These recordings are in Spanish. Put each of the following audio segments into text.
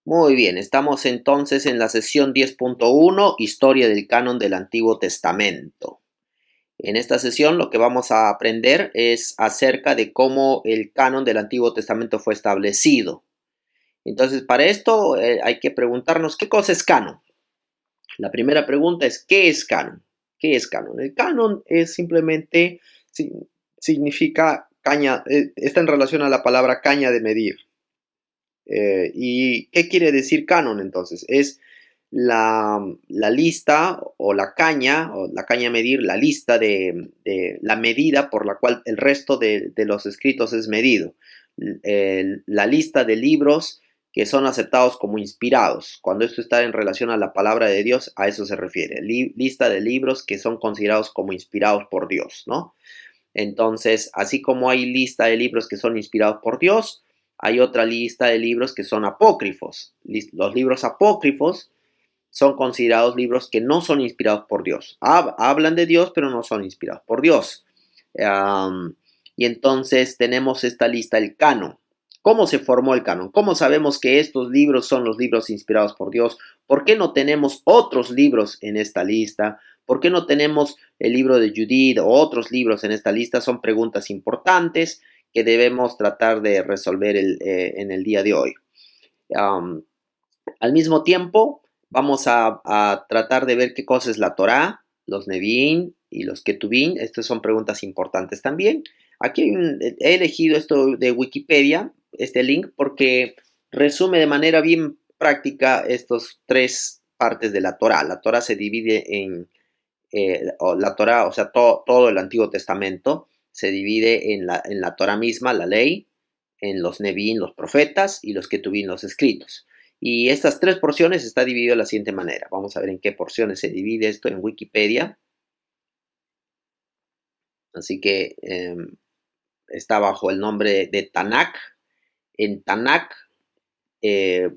Muy bien, estamos entonces en la sesión 10.1, Historia del Canon del Antiguo Testamento. En esta sesión lo que vamos a aprender es acerca de cómo el canon del Antiguo Testamento fue establecido. Entonces, para esto hay que preguntarnos qué cosa es canon. La primera pregunta es, ¿qué es canon? ¿Qué es canon? El canon es simplemente, significa caña, está en relación a la palabra caña de medir. ¿Y qué quiere decir canon entonces? Es la lista o la caña a medir, la lista de la medida por la cual el resto de los escritos es medido. La lista de libros que son aceptados como inspirados. Cuando esto está en relación a la palabra de Dios, a eso se refiere. Lista de libros que son considerados como inspirados por Dios, ¿no? Entonces, así como hay lista de libros que son inspirados por Dios, hay otra lista de libros que son apócrifos. Los libros apócrifos son considerados libros que no son inspirados por Dios. Hablan de Dios, pero no son inspirados por Dios. Y entonces tenemos esta lista, el canon. ¿Cómo se formó el canon? ¿Cómo sabemos que estos libros son los libros inspirados por Dios? ¿Por qué no tenemos otros libros en esta lista? ¿Por qué no tenemos el libro de Judith o otros libros en esta lista? Son preguntas importantes que debemos tratar de resolver en el día de hoy. Al mismo tiempo, vamos a tratar de ver qué cosa es la Torá, los Nevi'im y los Ketuvim. Estas son preguntas importantes también. Aquí he elegido esto de Wikipedia, este link, porque resume de manera bien práctica estos tres partes de la Torá. La Torá se divide en, la Torá, o sea, todo el Antiguo Testamento se divide en la Torá misma, la ley, en los Nevi'im, los profetas, y los Ketuvim, los escritos. Y estas tres porciones está dividido de la siguiente manera. Vamos a ver en qué porciones se divide esto en Wikipedia. Así que está bajo el nombre de Tanakh. En Tanakh, eh,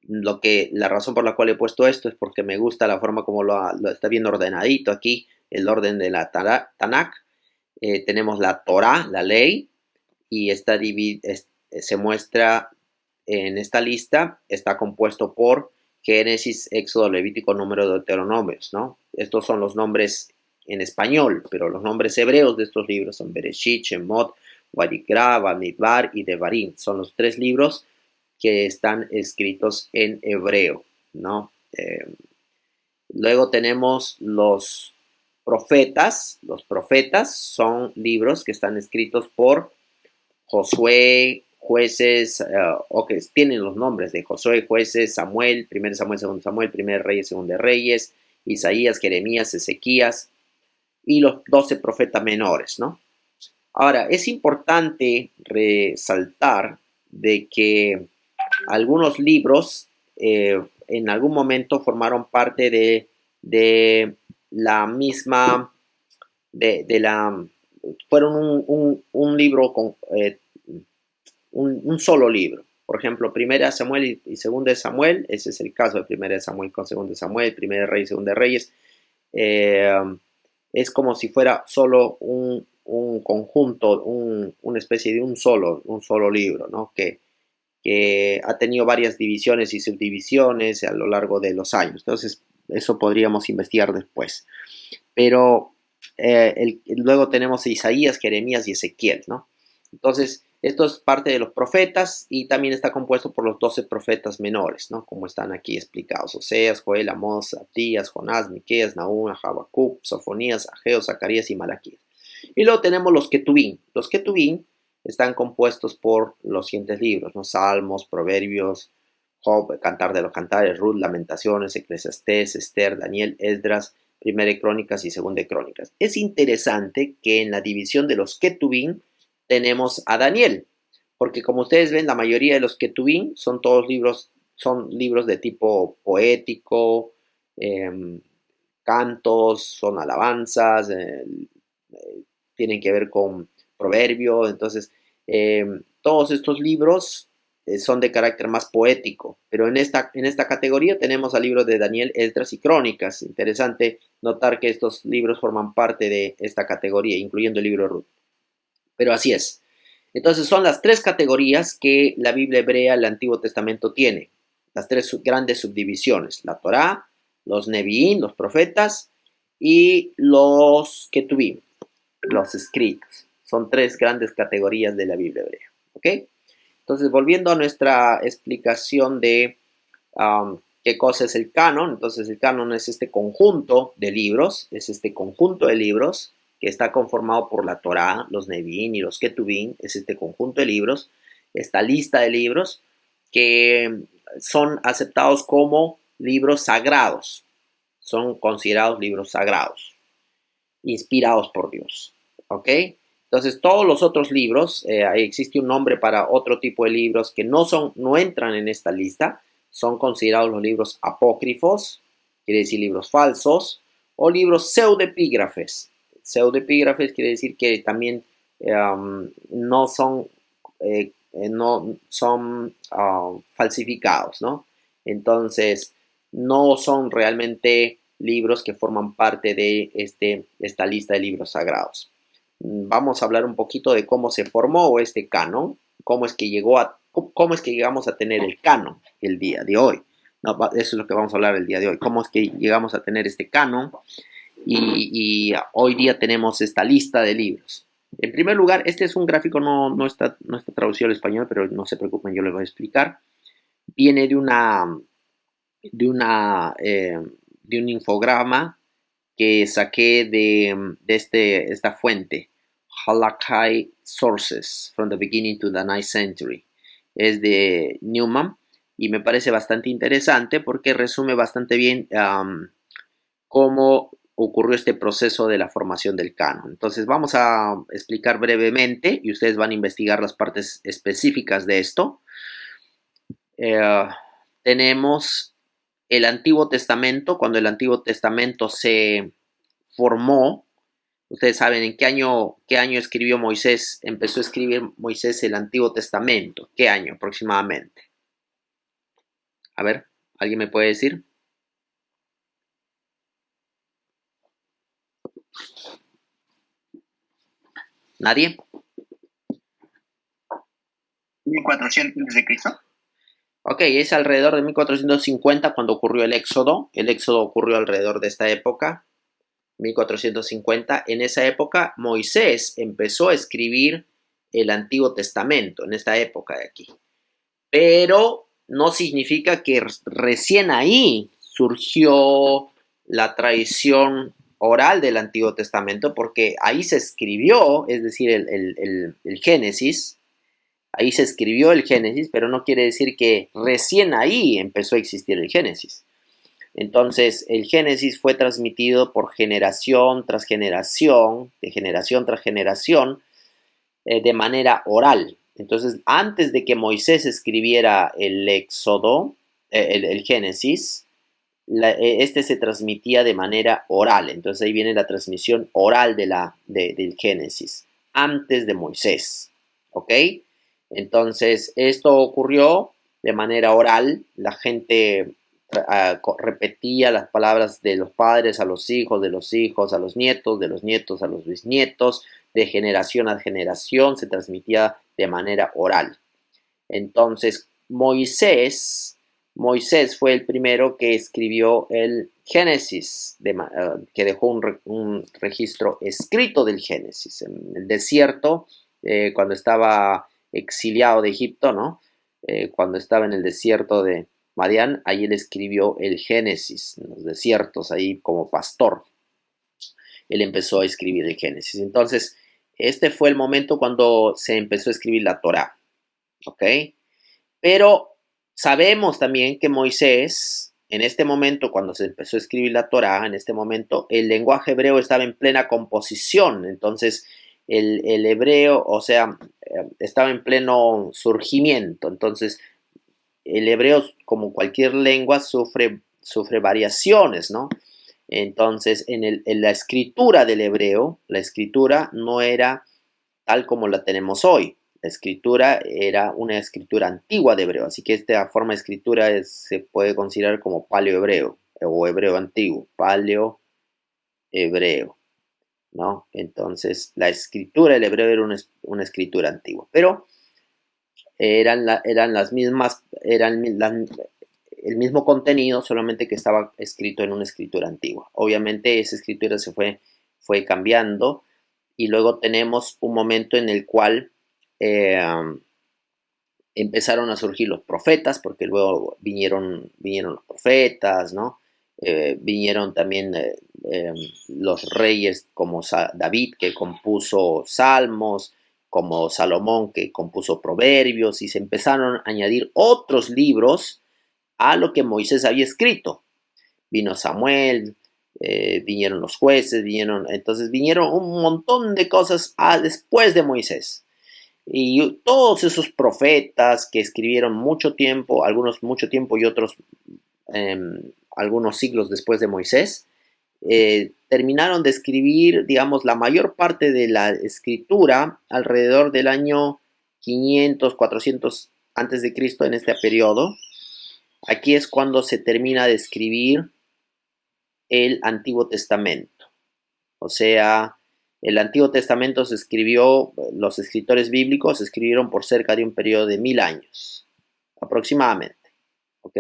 la razón por la cual he puesto esto es porque me gusta la forma como lo está bien ordenadito aquí, el orden de la Tanakh. Tenemos la Torah, la ley, y se muestra en esta lista, está compuesto por Génesis, Éxodo, Levítico, Número, Deuteronomios, ¿no? Estos son los nombres en español, pero los nombres hebreos de estos libros son Bereshit, Shemot, Vayikra, Bamidbar y Devarim. Son los tres libros que están escritos en hebreo, ¿no? Luego tenemos los profetas. Los profetas son libros que están escritos por Josué, Jueces, o que tienen los nombres de Josué, Jueces, Samuel, 1 Samuel, 2 Samuel, 1 Reyes, 2 Reyes, Isaías, Jeremías, Ezequías y los 12 profetas menores, ¿no? Ahora, es importante resaltar de que algunos libros en algún momento formaron parte de la misma, de la, fueron un libro con un solo libro. Por ejemplo, Primera de Samuel y Segunda de Samuel, ese es el caso de Primera de Samuel con Segunda de Samuel, Primera de Reyes, Segunda de Reyes. Es como si fuera solo un conjunto, una especie de un solo libro, ¿no? Que ha tenido varias divisiones y subdivisiones a lo largo de los años. Entonces, eso podríamos investigar después. Pero luego tenemos Isaías, Jeremías y Ezequiel, ¿no? Entonces, esto es parte de los profetas y también está compuesto por los 12 profetas menores, ¿no? Como están aquí explicados: Oseas, Joel, Amós, Abdías, Jonás, Miqueas, Nahum, Habacuc, Sofonías, Ageo, Zacarías y Malaquías. Y luego tenemos los Ketuvim. Los Ketuvim están compuestos por los siguientes libros, ¿no? Salmos, Proverbios, Job, Cantar de los Cantares, Ruth, Lamentaciones, Eclesiastés, Esther, Daniel, Esdras, Primera de Crónicas y Segunda de Crónicas. Es interesante que en la división de los Ketuvim tenemos a Daniel, porque como ustedes ven, la mayoría de los Ketuvim son libros de tipo poético, cantos, son alabanzas, tienen que ver con proverbio. Entonces, todos estos libros son de carácter más poético, pero en esta categoría tenemos al libro de Daniel, Esdras y Crónicas. Interesante notar que estos libros forman parte de esta categoría, incluyendo el libro de Ruth. Pero así es. Entonces son las tres categorías que la Biblia hebrea, el Antiguo Testamento, tiene. las tres grandes subdivisiones, la Torá, los Nevi'im, los profetas, y los Ketuvim, los escritos. Son tres grandes categorías de la Biblia hebrea. ¿Ok? Entonces, volviendo a nuestra explicación de qué cosa es el canon, entonces el canon es este conjunto de libros, que está conformado por la Torá, los Nevi'im y los Ketuvim, es este conjunto de libros, esta lista de libros que son aceptados como libros sagrados, son considerados libros sagrados, inspirados por Dios. ¿Ok? Entonces, todos los otros libros, existe un nombre para otro tipo de libros que no entran en esta lista, son considerados los libros apócrifos, quiere decir libros falsos, o libros pseudepígrafes. Pseudepígrafes quiere decir que también no son, falsificados, ¿no? Entonces, no son realmente libros que forman parte de esta lista de libros sagrados. Vamos a hablar un poquito de cómo se formó este canon, cómo es que llegamos a tener el canon el día de hoy. No, eso es lo que vamos a hablar el día de hoy, cómo es que llegamos a tener este canon y hoy día tenemos esta lista de libros. En primer lugar, este es un gráfico, no está traducido al español, pero no se preocupen, yo les voy a explicar. Viene de un infograma que saqué de esta fuente, Halakha Sources, From the Beginning to the Ninth Century. Es de Newman y me parece bastante interesante porque resume bastante bien cómo ocurrió este proceso de la formación del canon. Entonces vamos a explicar brevemente y ustedes van a investigar las partes específicas de esto. Tenemos el Antiguo Testamento. Cuando el Antiguo Testamento se formó, ustedes saben en qué año escribió Moisés, empezó a escribir Moisés el Antiguo Testamento. ¿Qué año aproximadamente? A ver, ¿alguien me puede decir? ¿Nadie? 1400 a.C. Ok, es alrededor de 1450 cuando ocurrió el Éxodo. El Éxodo ocurrió alrededor de esta época, 1450. En esa época Moisés empezó a escribir el Antiguo Testamento, en esta época de aquí. Pero no significa que recién ahí surgió la tradición oral del Antiguo Testamento, porque ahí se escribió, es decir, el Génesis. Ahí se escribió el Génesis, pero no quiere decir que recién ahí empezó a existir el Génesis. Entonces, el Génesis fue transmitido por generación tras generación, de manera oral. Entonces, antes de que Moisés escribiera el Éxodo, el Génesis, este se transmitía de manera oral. Entonces, ahí viene la transmisión oral del Génesis, antes de Moisés. ¿Ok? Entonces, esto ocurrió de manera oral. La gente repetía las palabras de los padres a los hijos, de los hijos a los nietos, de los nietos a los bisnietos, de generación a generación, se transmitía de manera oral. Entonces, Moisés fue el primero que escribió el Génesis, que dejó un registro escrito del Génesis en el desierto, cuando estaba exiliado de Egipto, ¿no? Cuando estaba en el desierto de Madián, ahí él escribió el Génesis, en los desiertos, ahí como pastor. Él empezó a escribir el Génesis. Entonces, este fue el momento cuando se empezó a escribir la Torá, ¿ok? Pero sabemos también que Moisés, en este momento, cuando se empezó a escribir la Torá, en este momento, el lenguaje hebreo estaba en plena composición. Entonces, el hebreo, o sea, estaba en pleno surgimiento. Entonces, el hebreo, como cualquier lengua, sufre variaciones, ¿no? Entonces, en la escritura del hebreo, la escritura no era tal como la tenemos hoy. La escritura era una escritura antigua de hebreo, así que esta forma de escritura se puede considerar como paleohebreo o hebreo antiguo, paleohebreo, ¿no? Entonces, la escritura del hebreo era una escritura antigua, pero eran las mismas, el mismo contenido, solamente que estaba escrito en una escritura antigua. Obviamente esa escritura fue cambiando y luego tenemos un momento en el cual empezaron a surgir los profetas, porque luego vinieron los profetas, ¿no? Vinieron también los reyes como David, que compuso salmos, como Salomón, que compuso proverbios, y se empezaron a añadir otros libros a lo que Moisés había escrito. Vino Samuel, vinieron los jueces, entonces vinieron un montón de cosas después de Moisés. Y todos esos profetas que escribieron mucho tiempo, algunos mucho tiempo y otros algunos siglos después de Moisés, terminaron de escribir, digamos, la mayor parte de la escritura alrededor del año 500, 400 antes de Cristo, en este periodo. Aquí es cuando se termina de escribir el Antiguo Testamento. O sea, el Antiguo Testamento se escribió, los escritores bíblicos escribieron por cerca de un periodo de 1000 años, aproximadamente. ¿Ok?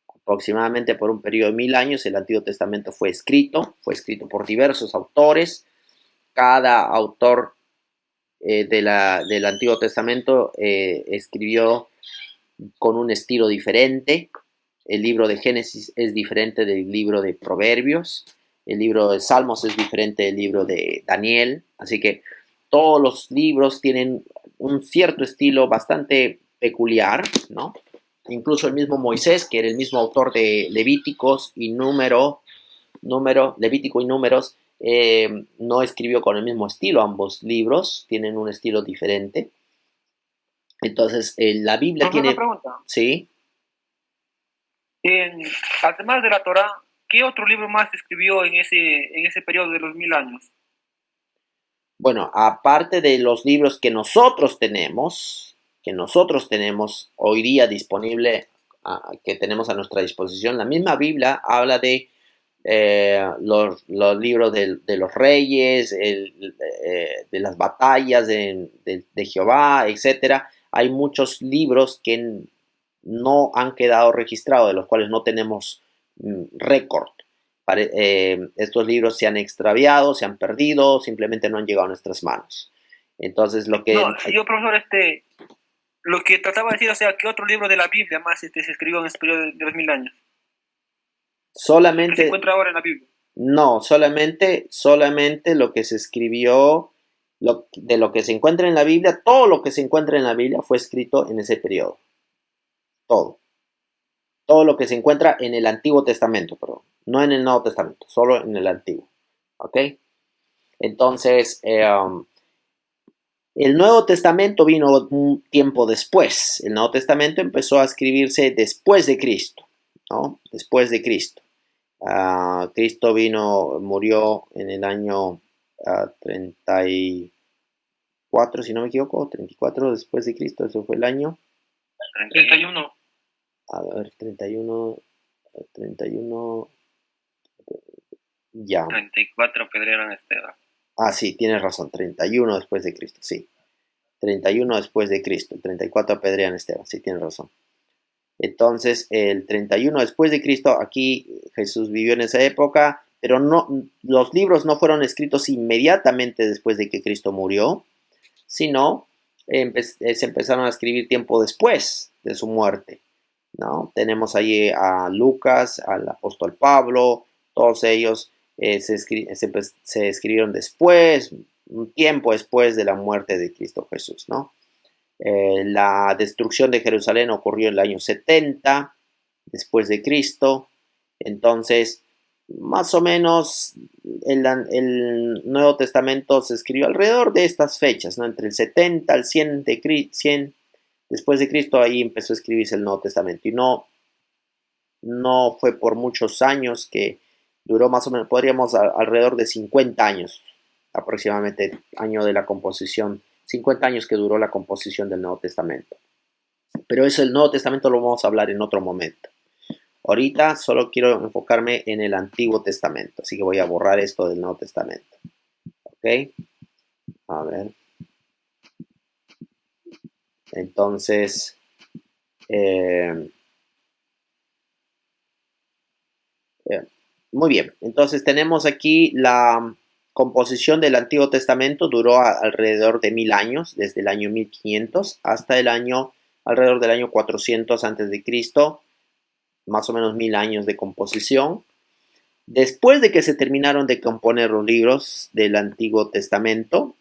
Aproximadamente por un periodo de 1000 años el Antiguo Testamento fue escrito por diversos autores. Cada autor del Antiguo Testamento escribió con un estilo diferente. El libro de Génesis es diferente del libro de Proverbios. El libro de Salmos es diferente del libro de Daniel. Así que todos los libros tienen un cierto estilo bastante peculiar, ¿no? Incluso el mismo Moisés, que era el mismo autor de Levíticos y Levítico y Números, no escribió con el mismo estilo. Ambos libros tienen un estilo diferente. Entonces, la Biblia Profesor, una tiene... pregunta. Sí. Además de la Torá, ¿qué otro libro más se escribió en ese periodo de los 1000 años? Bueno, aparte de los libros que nosotros tenemos hoy día disponible, que tenemos a nuestra disposición, la misma Biblia habla de los libros de los reyes, de las batallas de Jehová, etc. Hay muchos libros que no han quedado registrados, de los cuales no tenemos récord. Estos libros se han extraviado, se han perdido, simplemente no han llegado a nuestras manos. Entonces, lo que... No, yo, profesor, lo que trataba de decir, o sea, ¿qué otro libro de la Biblia más se escribió en ese periodo de los 1000 años? Solamente... Que se encuentra ahora en la Biblia. No, solamente lo que se escribió, de lo que se encuentra en la Biblia, todo lo que se encuentra en la Biblia fue escrito en ese periodo. Todo. Todo lo que se encuentra en el Antiguo Testamento, perdón. No en el Nuevo Testamento, solo en el Antiguo. ¿Ok? Entonces, el Nuevo Testamento vino un tiempo después. El Nuevo Testamento empezó a escribirse después de Cristo, ¿no? Después de Cristo. Cristo murió en el año 34, si no me equivoco, 34 después de Cristo, eso fue el año. 31. A ver, 31, ya. 34 apedrearon a Esteban. Sí, tienes razón, 31 después de Cristo, sí. 31 después de Cristo, 34 apedrean a Esteban, sí, tienes razón. Entonces, el 31 después de Cristo, aquí Jesús vivió en esa época, pero los libros no fueron escritos inmediatamente después de que Cristo murió, sino se empezaron a escribir tiempo después de su muerte, ¿no? Tenemos allí a Lucas, al apóstol Pablo, todos ellos se escribieron después, un tiempo después de la muerte de Cristo Jesús, ¿no? La destrucción de Jerusalén ocurrió en el año 70 después de Cristo. Entonces, más o menos el Nuevo Testamento se escribió alrededor de estas fechas, ¿no? Entre el 70 al 100 después de Cristo, ahí empezó a escribirse el Nuevo Testamento. Y no fue por muchos años, que duró más o menos, podríamos alrededor de 50 años, aproximadamente, año de la composición, 50 años que duró la composición del Nuevo Testamento. Pero eso, el Nuevo Testamento, lo vamos a hablar en otro momento. Ahorita solo quiero enfocarme en el Antiguo Testamento, así que voy a borrar esto del Nuevo Testamento. ¿Ok? A ver. Entonces, Muy bien, entonces tenemos aquí la composición del Antiguo Testamento, duró alrededor de 1000 años, desde el año 1500 hasta el año, alrededor del año 400 antes de Cristo, más o menos 1000 años de composición. Después de que se terminaron de componer los libros del Antiguo Testamento,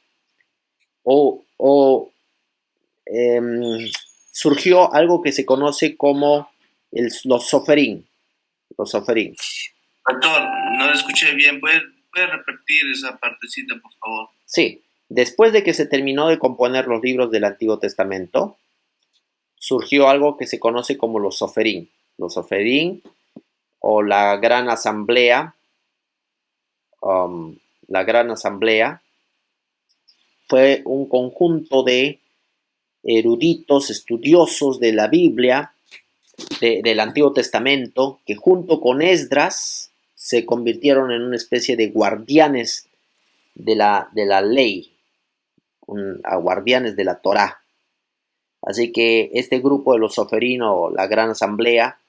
surgió algo que se conoce como los soferín. Los soferín. Doctor, no lo escuché bien. ¿Puede repetir esa partecita, por favor? Sí. Después de que se terminó de componer los libros del Antiguo Testamento, surgió algo que se conoce como los soferín. Los soferín o la Gran Asamblea. La Gran Asamblea fue un conjunto de eruditos, estudiosos de la Biblia, del Antiguo Testamento, que junto con Esdras se convirtieron en una especie de guardianes de la ley, guardianes de la Torá. Así que este grupo de los soferín o la Gran Asamblea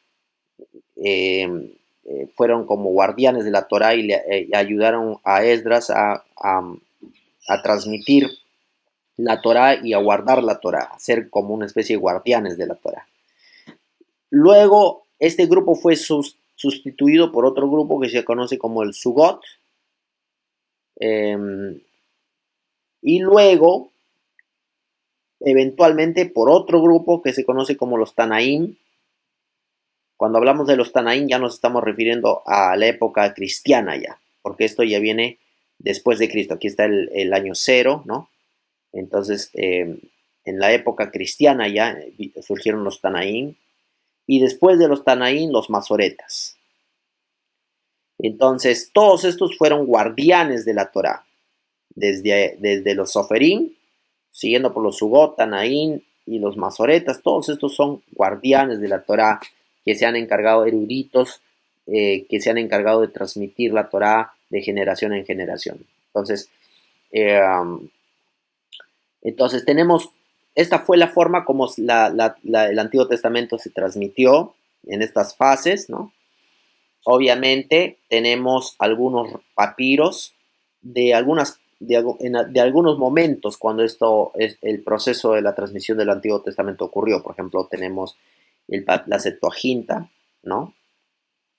fueron como guardianes de la Torá y le ayudaron a Esdras a transmitir la Torá y a guardar la Torá, a ser como una especie de guardianes de la Torá. Luego, este grupo fue sustituido por otro grupo que se conoce como el Sugot. Y luego, eventualmente, por otro grupo que se conoce como los Tanaim. Cuando hablamos de los Tanaim ya nos estamos refiriendo a la época cristiana ya, porque esto ya viene después de Cristo. Aquí está el año 0, ¿no? Entonces, en la época cristiana ya surgieron los Tanaim. Y después de los Tanaim, los Masoretas. Entonces, todos estos fueron guardianes de la Torá. Desde los Soferín, siguiendo por los Sugot, Tanaim y los Masoretas, todos estos son guardianes de la Torá, que se han encargado, eruditos, que se han encargado de transmitir la Torá de generación en generación. Entonces tenemos, esta fue la forma como el Antiguo Testamento se transmitió en estas fases, ¿no? Obviamente tenemos algunos papiros de algunos momentos cuando el proceso de la transmisión del Antiguo Testamento ocurrió. Por ejemplo, tenemos la Septuaginta, ¿no?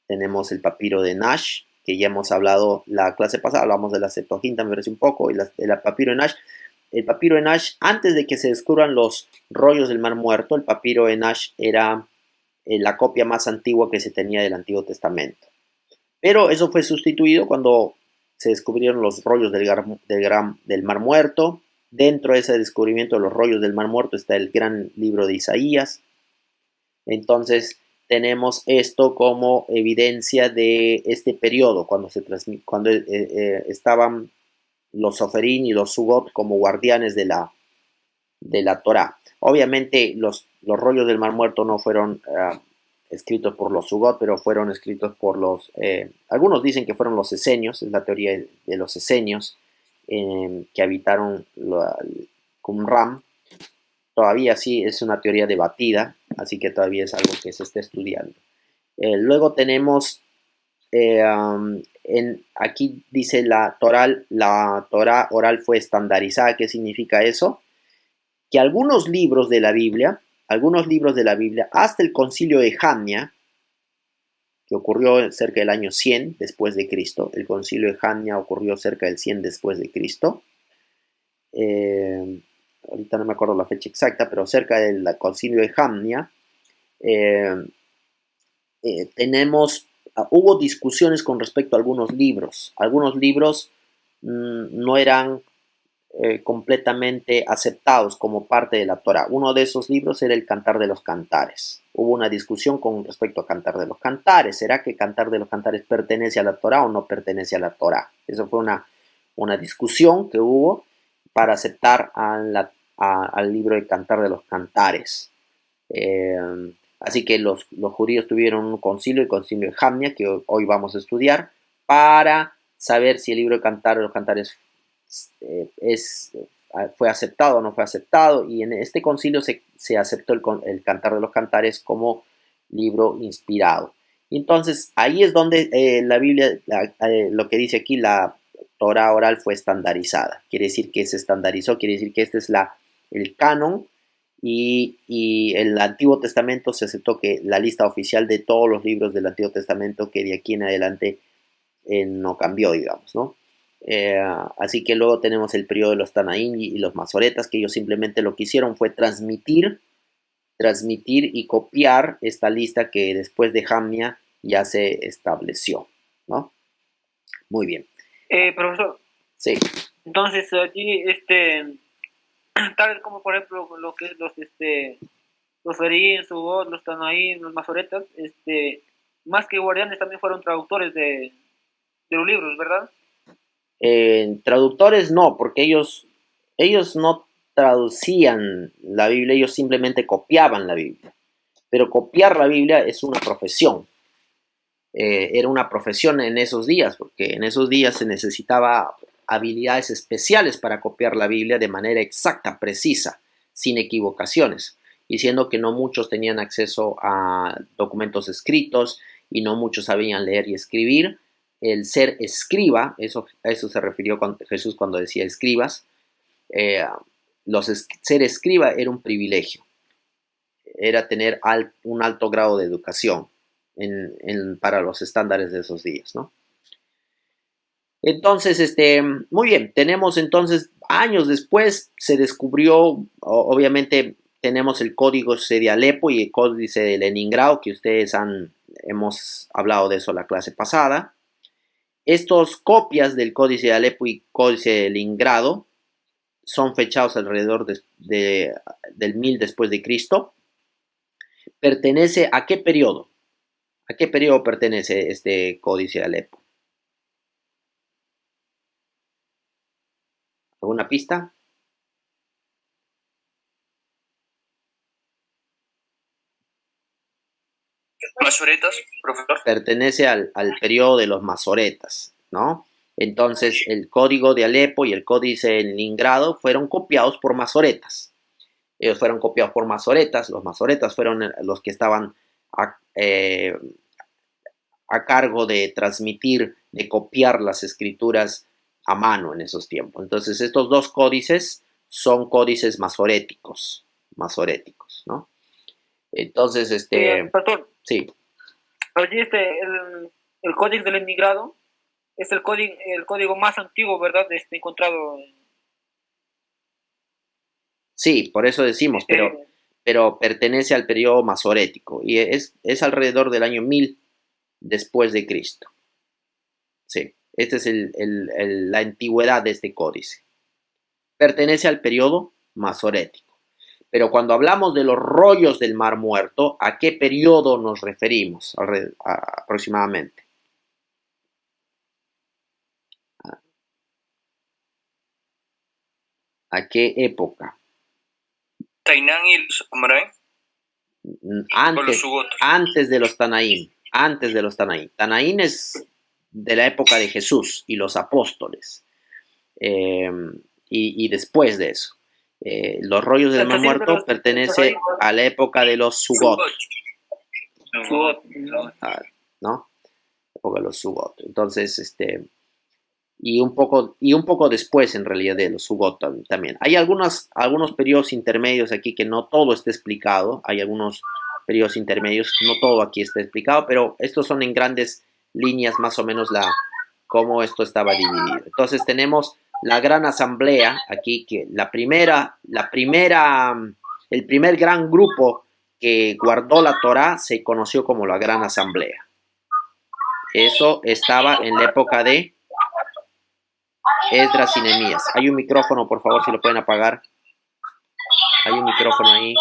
Tenemos el papiro de Nash, que ya hemos hablado la clase pasada, hablamos de la Septuaginta, me parece un poco, y el papiro de Nash. El papiro de Nash, antes de que se descubran los rollos del Mar Muerto, el papiro de Nash era la copia más antigua que se tenía del Antiguo Testamento. Pero eso fue sustituido cuando se descubrieron los rollos del Mar Muerto. Dentro de ese descubrimiento de los rollos del Mar Muerto está el gran libro de Isaías. Entonces tenemos esto como evidencia de este periodo, cuando estaban los Soferín y los Sugot como guardianes de la Torá. Obviamente los rollos del Mar Muerto no fueron escritos por los Sugot, pero fueron escritos por algunos dicen que fueron los esenios, es la teoría de los esenios que habitaron Qumran. Todavía sí es una teoría debatida, así que todavía es algo que se está estudiando. Luego tenemos, aquí dice la Torá oral fue estandarizada. ¿Qué significa eso? Que algunos libros de la Biblia, hasta el concilio de Jamnia, que ocurrió cerca del año 100 después de Cristo, el concilio de Jamnia ocurrió cerca del 100 después de Cristo, ahorita no me acuerdo la fecha exacta, pero cerca del concilio de Jamnia, hubo discusiones con respecto a algunos libros. Algunos libros no eran completamente aceptados como parte de la Torá. Uno de esos libros era el Cantar de los Cantares. Hubo una discusión con respecto a Cantar de los Cantares. ¿Será que Cantar de los Cantares pertenece a la Torá o no pertenece a la Torá? Eso fue una discusión que hubo para aceptar al libro de Cantar de los Cantares. Así que los judíos tuvieron un concilio, el concilio de Jamnia, que hoy vamos a estudiar, para saber si el libro de Cantar de los Cantares fue aceptado o no fue aceptado, y en este concilio se aceptó el Cantar de los Cantares como libro inspirado. Entonces, ahí es donde la Biblia, lo que dice aquí, la Torah oral fue estandarizada. Quiere decir que se estandarizó, quiere decir que este es el canon y el Antiguo Testamento se aceptó que la lista oficial de todos los libros del Antiguo Testamento que de aquí en adelante no cambió, digamos, ¿no? Así que luego tenemos el periodo de los Tanaín y los Masoretas, que ellos simplemente lo que hicieron fue transmitir y copiar esta lista que después de Jamnia ya se estableció, ¿no? Muy bien. Profesor, Sí. entonces allí, tal como por ejemplo lo que es los Ferín, Subot, los Tanaín, los Masoretas, más que guardianes también fueron traductores de los libros, ¿verdad? Traductores no, porque ellos no traducían la Biblia, ellos simplemente copiaban la Biblia. Pero copiar la Biblia es una profesión. Era una profesión en esos días, porque en esos días se necesitaba habilidades especiales para copiar la Biblia de manera exacta, precisa, sin equivocaciones, y siendo que no muchos tenían acceso a documentos escritos y no muchos sabían leer y escribir, el ser escriba, a eso se refirió Jesús cuando decía escribas, ser escriba era un privilegio, era tener un alto grado de educación para los estándares de esos días, ¿no? Entonces, muy bien, tenemos entonces, años después se descubrió, obviamente tenemos el códice de Alepo y el códice de Leningrado, que hemos hablado de eso la clase pasada. Estas copias del códice de Alepo y códice de Leningrado son fechados alrededor del 1000 después de Cristo. ¿Pertenece a qué periodo? ¿A qué periodo pertenece este códice de Alepo? ¿Alguna pista? Masoretas, profesor. Pertenece al periodo de los masoretas, ¿no? Entonces, el código de Alepo y el códice de Leningrado fueron copiados por masoretas. Ellos fueron copiados por masoretas. Los masoretas fueron los que estaban a cargo de transmitir, de copiar las escrituras a mano en esos tiempos. Entonces, estos dos códices son códices masoréticos, ¿no? Entonces, Pastor, sí. allí el código del emigrado es el código más antiguo, ¿verdad? Encontrado. Sí, por eso decimos, pero pertenece al periodo masorético y es alrededor del año 1000 después de Cristo. Sí, esta es la antigüedad de este códice. Pertenece al periodo masorético. Pero cuando hablamos de los rollos del Mar Muerto, ¿a qué periodo nos referimos aproximadamente? ¿A qué época? Tainán y los Amaray. Antes de los Tanaín. Antes de los Tanaín. Tanaín es de la época de Jesús y los apóstoles. Y después de eso. Los rollos del Mar Muerto pertenece a la época de los Sugot. ¿No? La época de los Sugot. Entonces, y un poco después en realidad de los Sugot también. Hay algunos periodos intermedios aquí que no todo está explicado. Hay algunos periodos intermedios, no todo aquí está explicado, pero estos son en grandes líneas más o menos cómo esto estaba dividido. Entonces tenemos la gran asamblea aquí, que el primer gran grupo que guardó la Torá se conoció como la gran asamblea. Eso estaba en la época de Esdras y Nehemías. Hay un micrófono, por favor, si lo pueden apagar. Hay un micrófono ahí.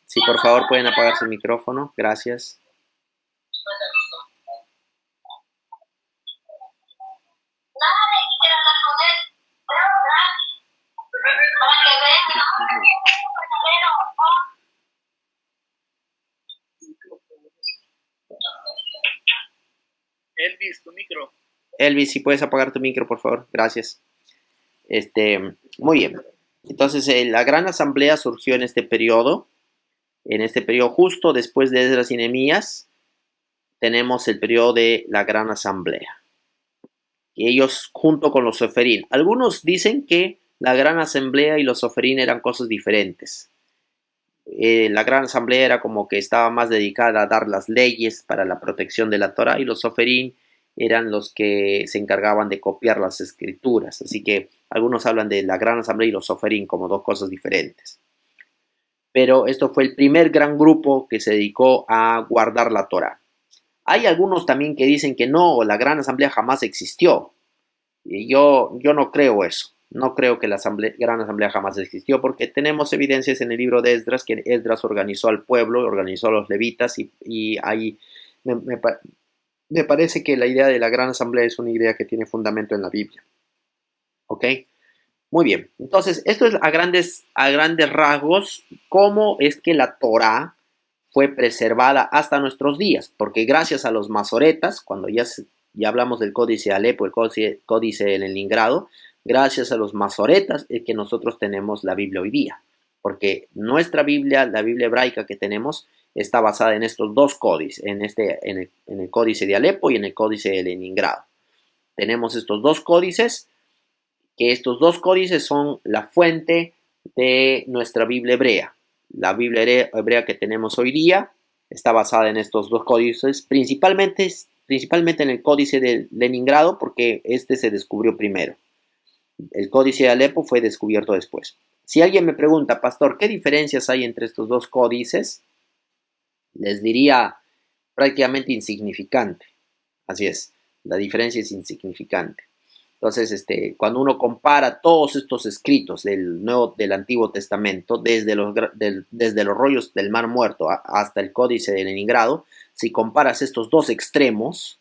Si por favor pueden apagar su micrófono, gracias. Elvis, tu micro. Elvis, si puedes apagar tu micro, por favor, gracias. Muy bien. Entonces, la gran asamblea surgió en este periodo En este periodo justo después de Esdras y Nehemías, tenemos el periodo de la Gran Asamblea. Y ellos junto con los soferín. Algunos dicen que la Gran Asamblea y los soferín eran cosas diferentes. La Gran Asamblea era como que estaba más dedicada a dar las leyes para la protección de la Torá, y los soferín eran los que se encargaban de copiar las escrituras. Así que algunos hablan de la Gran Asamblea y los soferín como dos cosas diferentes. Pero esto fue el primer gran grupo que se dedicó a guardar la Torá. Hay algunos también que dicen que no, la Gran Asamblea jamás existió. Y yo no creo eso. No creo que la Gran Asamblea jamás existió, porque tenemos evidencias en el libro de Esdras que Esdras organizó al pueblo, organizó a los levitas, y ahí me parece que la idea de la Gran Asamblea es una idea que tiene fundamento en la Biblia. ¿Ok? Muy bien. Entonces, esto es a grandes rasgos cómo es que la Torá fue preservada hasta nuestros días, porque gracias a los masoretas, cuando ya hablamos del Códice de Alepo, el Códice de Leningrado, gracias a los masoretas es que nosotros tenemos la Biblia hoy día, porque nuestra Biblia, la Biblia hebraica que tenemos, está basada en estos dos códices, en el Códice de Alepo y en el Códice de Leningrado. Tenemos estos dos códices, que estos dos códices son la fuente de nuestra Biblia hebrea. La Biblia hebrea que tenemos hoy día está basada en estos dos códices, principalmente en el Códice de Leningrado, porque este se descubrió primero. El Códice de Alepo fue descubierto después. Si alguien me pregunta, pastor, ¿qué diferencias hay entre estos dos códices? Les diría prácticamente insignificante. Así es, la diferencia es insignificante. Entonces, cuando uno compara todos estos escritos del Antiguo Testamento, desde los rollos del Mar Muerto hasta el Códice de Leningrado, si comparas estos dos extremos,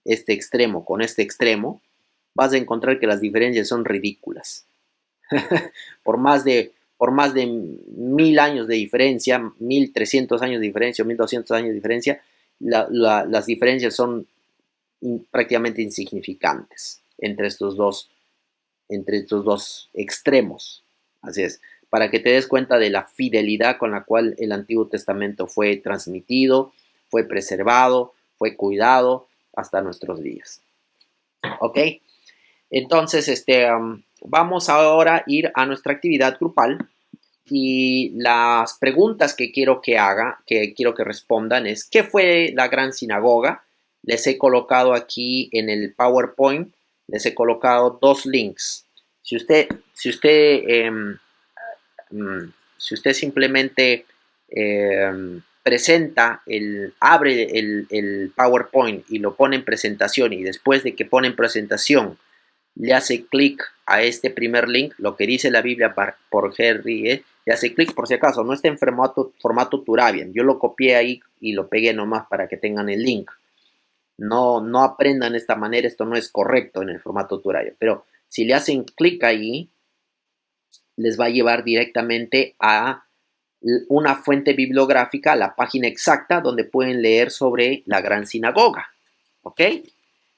este extremo con este extremo, vas a encontrar que las diferencias son ridículas. por más de 1000 años de diferencia, 1300 años de diferencia o 1200 años de diferencia, las diferencias son prácticamente insignificantes entre estos dos extremos. Así es, para que te des cuenta de la fidelidad con la cual el Antiguo Testamento fue transmitido, fue preservado, fue cuidado hasta nuestros días. ¿Ok? Entonces, vamos ahora a ir a nuestra actividad grupal, y las preguntas que quiero que respondan es: ¿qué fue la gran sinagoga? Les he colocado aquí en el PowerPoint, les he colocado dos links. Si usted simplemente abre el PowerPoint y lo pone en presentación, y después de que pone en presentación le hace clic a este primer link, lo que dice la Biblia por Henry, le hace clic, por si acaso, no está en formato Turabian. Yo lo copié ahí y lo pegué nomás para que tengan el link. No aprendan de esta manera, esto no es correcto en el formato Turabian. Pero si le hacen clic ahí, les va a llevar directamente a una fuente bibliográfica, a la página exacta donde pueden leer sobre la gran sinagoga. ¿Ok?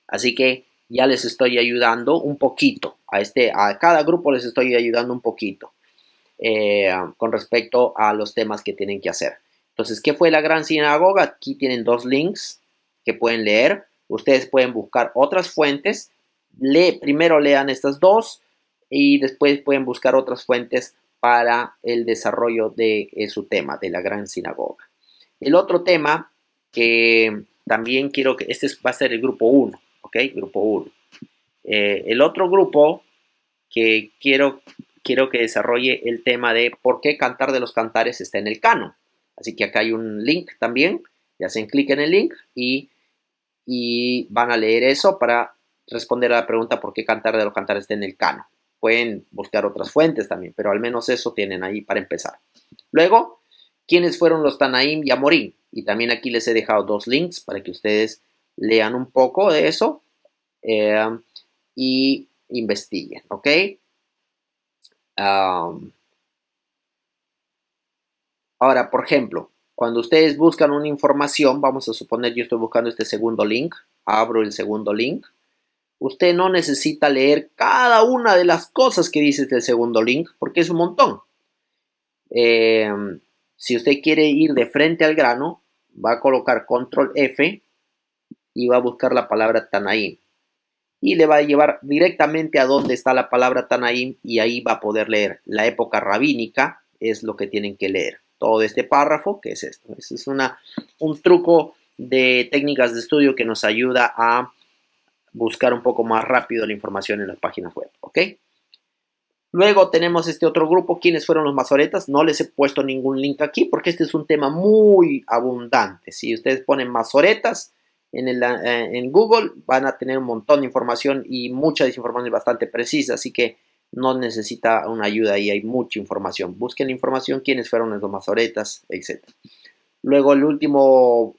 Así que ya les estoy ayudando un poquito. A cada grupo les estoy ayudando un poquito con respecto a los temas que tienen que hacer. Entonces, ¿qué fue la gran sinagoga? Aquí tienen dos links que pueden leer. Ustedes pueden buscar otras fuentes. Primero lean estas dos y después pueden buscar otras fuentes para el desarrollo de su tema, de la gran sinagoga. El otro tema que también quiero este va a ser el grupo 1. ¿Ok? Grupo 1. El otro grupo que quiero que desarrolle el tema de por qué Cantar de los Cantares está en el canon. Así que acá hay un link también. Le hacen clic en el link y van a leer eso para responder a la pregunta por qué Cantar de los Cantares está en el canon. Pueden buscar otras fuentes también, pero al menos eso tienen ahí para empezar. Luego, ¿quiénes fueron los Tanaim y Amorim? Y también aquí les he dejado dos links para que ustedes lean un poco de eso y investiguen, ¿ok? Ahora, por ejemplo, cuando ustedes buscan una información, vamos a suponer yo estoy buscando este segundo link, abro el segundo link. Usted no necesita leer cada una de las cosas que dice este segundo link, porque es un montón. Si usted quiere ir de frente al grano, va a colocar control F y va a buscar la palabra Tanaim. Y le va a llevar directamente a donde está la palabra Tanaim y ahí va a poder leer. La época rabínica es lo que tienen que leer. Todo este párrafo, ¿qué es esto? Es un truco de técnicas de estudio que nos ayuda a buscar un poco más rápido la información en las páginas web, ¿ok? Luego tenemos este otro grupo. ¿Quiénes fueron los masoretas? No les he puesto ningún link aquí porque este es un tema muy abundante. Si ustedes ponen masoretas en Google, van a tener un montón de información y mucha desinformación bastante precisa, así que no necesita una ayuda ahí, hay mucha información. Busquen la información, quiénes fueron los masoretas, etc. Luego el último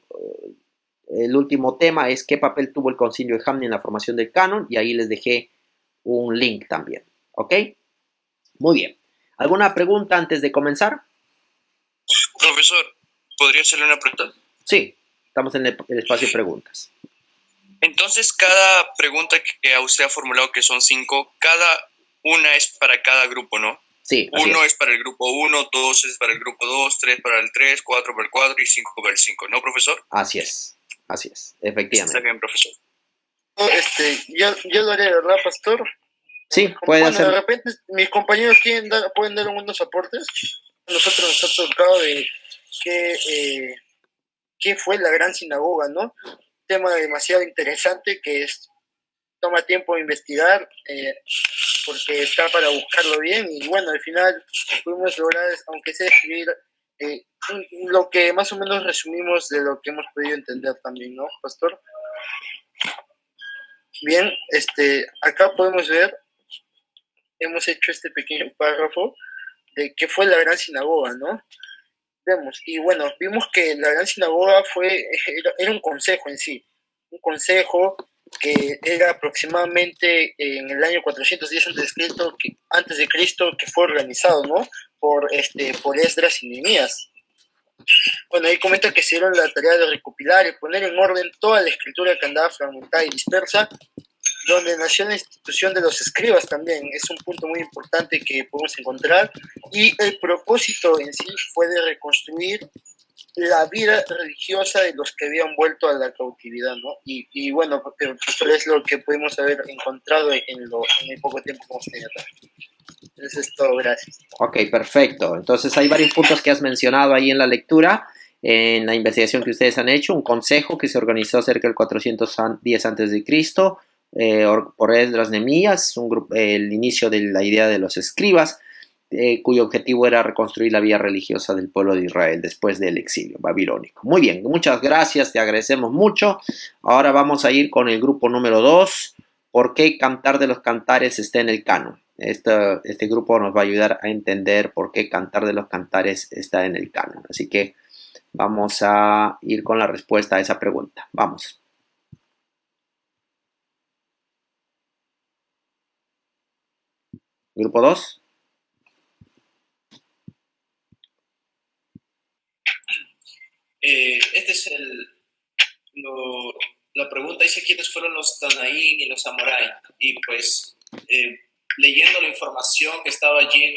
tema es qué papel tuvo el concilio de Hamni en la formación del canon, y ahí les dejé un link también, ¿ok? Muy bien. ¿Alguna pregunta antes de comenzar? Profesor, ¿podría hacerle una pregunta? Sí, estamos en el espacio de preguntas. Entonces, cada pregunta que a usted ha formulado, que son 5, cada una es para cada grupo, ¿no? Sí. 1 es para el grupo 1, 2 es para el grupo 2, 3 para el 3, 4 para el 4 y 5 para el 5, ¿no, profesor? Así es, efectivamente. Está bien, profesor. Yo lo haré, ¿verdad, pastor? Sí, puede hacer. De repente mis compañeros pueden dar algunos aportes. Nosotros nos ha tocado de qué fue la gran sinagoga, ¿no? Tema demasiado interesante que toma tiempo de investigar porque está para buscarlo bien, y bueno, al final pudimos lograr, aunque sea escribir lo que más o menos resumimos de lo que hemos podido entender también, ¿no, pastor? Bien, acá podemos ver, hemos hecho este pequeño párrafo de qué fue la gran sinagoga, ¿no? Vimos que la gran sinagoga era un consejo en sí, un consejo que era aproximadamente en el año 410 antes de Cristo, que fue organizado, ¿no? por Esdras y Nehemías. Bueno, ahí comenta que se dieron la tarea de recopilar y poner en orden toda la escritura que andaba fragmentada y dispersa, donde nació la institución de los escribas también. Es un punto muy importante que podemos encontrar, y el propósito en sí fue de reconstruir la vida religiosa de los que habían vuelto a la cautividad, ¿no? Y bueno, esto es lo que pudimos haber encontrado en el poco tiempo que hemos tenido acá. Eso es todo, gracias. Ok, perfecto. Entonces hay varios puntos que has mencionado ahí en la lectura, en la investigación que ustedes han hecho. Un consejo que se organizó cerca del 410 a.C. Por Esdras Nehemías, el inicio de la idea de los escribas, cuyo objetivo era reconstruir la vida religiosa del pueblo de Israel después del exilio babilónico. Muy bien, muchas gracias, te agradecemos mucho. Ahora vamos a ir con el grupo número 2. ¿Por qué Cantar de los Cantares está en el canon? Este grupo nos va a ayudar a entender por qué Cantar de los Cantares está en el canon. Así que vamos a ir con la respuesta a esa pregunta. Vamos. Grupo 2. Este es la pregunta dice quiénes fueron los Tanaín y los Amoraim, y pues leyendo la información que estaba allí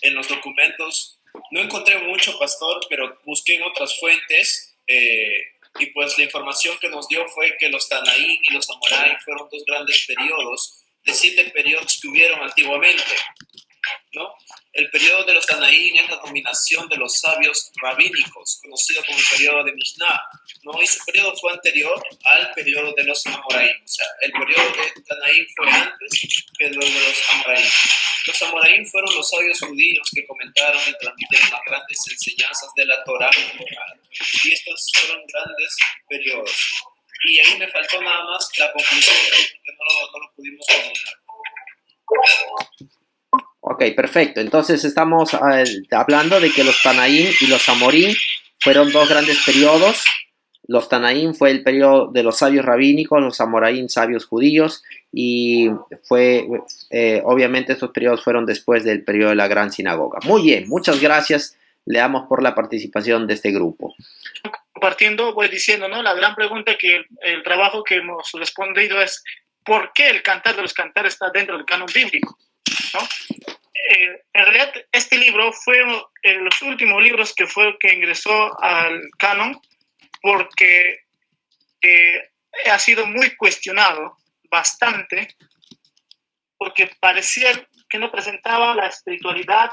en los documentos, no encontré mucho, pastor, pero busqué en otras fuentes, y pues la información que nos dio fue que los Tanaín y los Amoraim fueron 2 grandes periodos de 7 periodos que hubieron antiguamente, ¿no? El periodo de los Tanaín es la dominación de los sabios rabínicos, conocido como el periodo de Mishnah, ¿no? Y su periodo fue anterior al periodo de los Amoraim. O sea, el periodo de Tanaín fue antes que lo de los Amoraim. Los Amoraim fueron los sabios judíos que comentaron y transmitieron las grandes enseñanzas de la Torá. Y estos fueron grandes periodos. Y ahí me faltó nada más la conclusión, que no lo pudimos terminar. Ok, perfecto. Entonces estamos hablando de que los Tanaín y los Amorim fueron 2 grandes periodos. Los Tanaín fue el periodo de los sabios rabínicos, los Amoraim sabios judíos, y obviamente estos periodos fueron después del periodo de la Gran Sinagoga. Muy bien, muchas gracias. Le damos por la participación de este grupo. Compartiendo, voy diciendo, ¿no? La gran pregunta que el trabajo que hemos respondido es ¿por qué el Cantar de los Cantares está dentro del canon bíblico? ¿No? en realidad este libro fue de los últimos libros que ingresó al canon, porque ha sido muy cuestionado bastante, porque parecía que no presentaba la espiritualidad,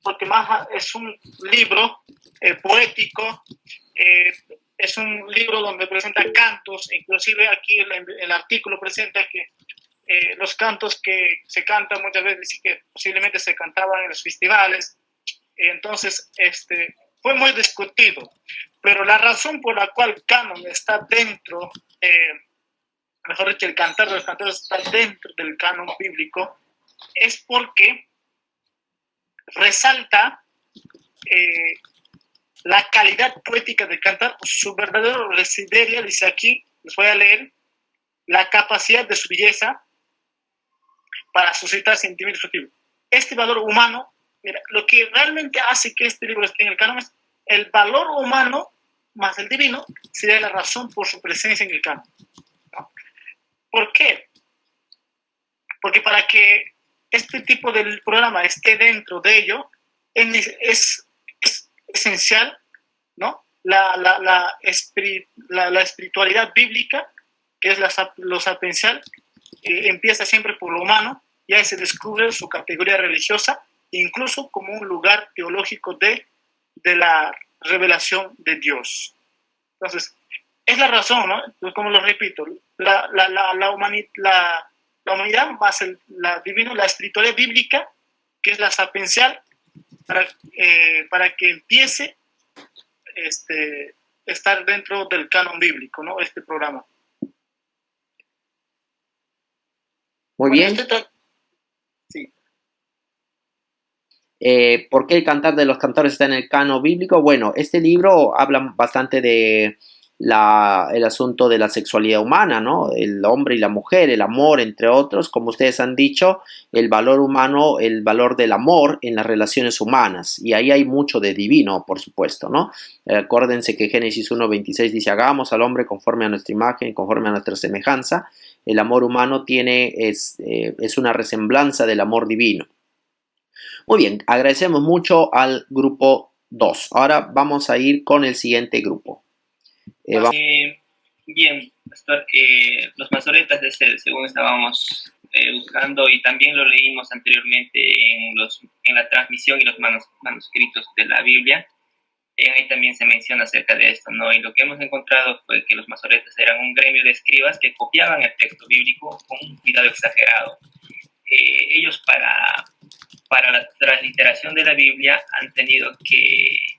porque más es un libro poético, es un libro donde presenta cantos, inclusive aquí el artículo presenta que los cantos que se cantan muchas veces dicen que posiblemente se cantaban en los festivales. Entonces fue muy discutido, pero la razón por la cual canon está dentro, mejor dicho, el cantar de los cantores está dentro del canon bíblico, es porque resalta la calidad poética del cantar, su verdadero residerio, dice aquí, les voy a leer, la capacidad de su belleza para suscitar sentimientos subjetivos. Este valor humano, mira, lo que realmente hace que este libro esté en el canon es el valor humano más el divino, sería la razón por su presencia en el canon, ¿no? ¿Por qué? Porque para que este tipo de programa esté dentro de ello, es esencial, ¿no? La espiritualidad bíblica, que es lo sapiencial, empieza siempre por lo humano, y ahí se descubre su categoría religiosa, incluso como un lugar teológico de la revelación de Dios. Entonces, es la razón, ¿no? Como lo repito, la humanidad más la divino, la espiritualidad bíblica, que es la sapiencial, para que empiece estar dentro del canon bíblico, ¿no? Este programa. Muy bien. Sí. ¿Por qué el cantar de los cantores está en el canon bíblico? Bueno, este libro habla bastante de el asunto de la sexualidad humana, ¿no? El hombre y la mujer, el amor, entre otros, como ustedes han dicho, el valor humano, el valor del amor en las relaciones humanas, y ahí hay mucho de divino, por supuesto, ¿no? Acuérdense que Génesis 1:26 dice, hagamos al hombre conforme a nuestra imagen, conforme a nuestra semejanza. El amor humano es una resemblanza del amor divino. Muy bien, agradecemos mucho al grupo 2. Ahora vamos a ir con el siguiente grupo. Bien, pastor, los masoretas, según estábamos buscando, y también lo leímos anteriormente en la transmisión y los manuscritos de la Biblia, ahí también se menciona acerca de esto, ¿no? Y lo que hemos encontrado fue que los masoretas eran un gremio de escribas que copiaban el texto bíblico con un cuidado exagerado. Ellos para la transliteración de la Biblia han tenido que...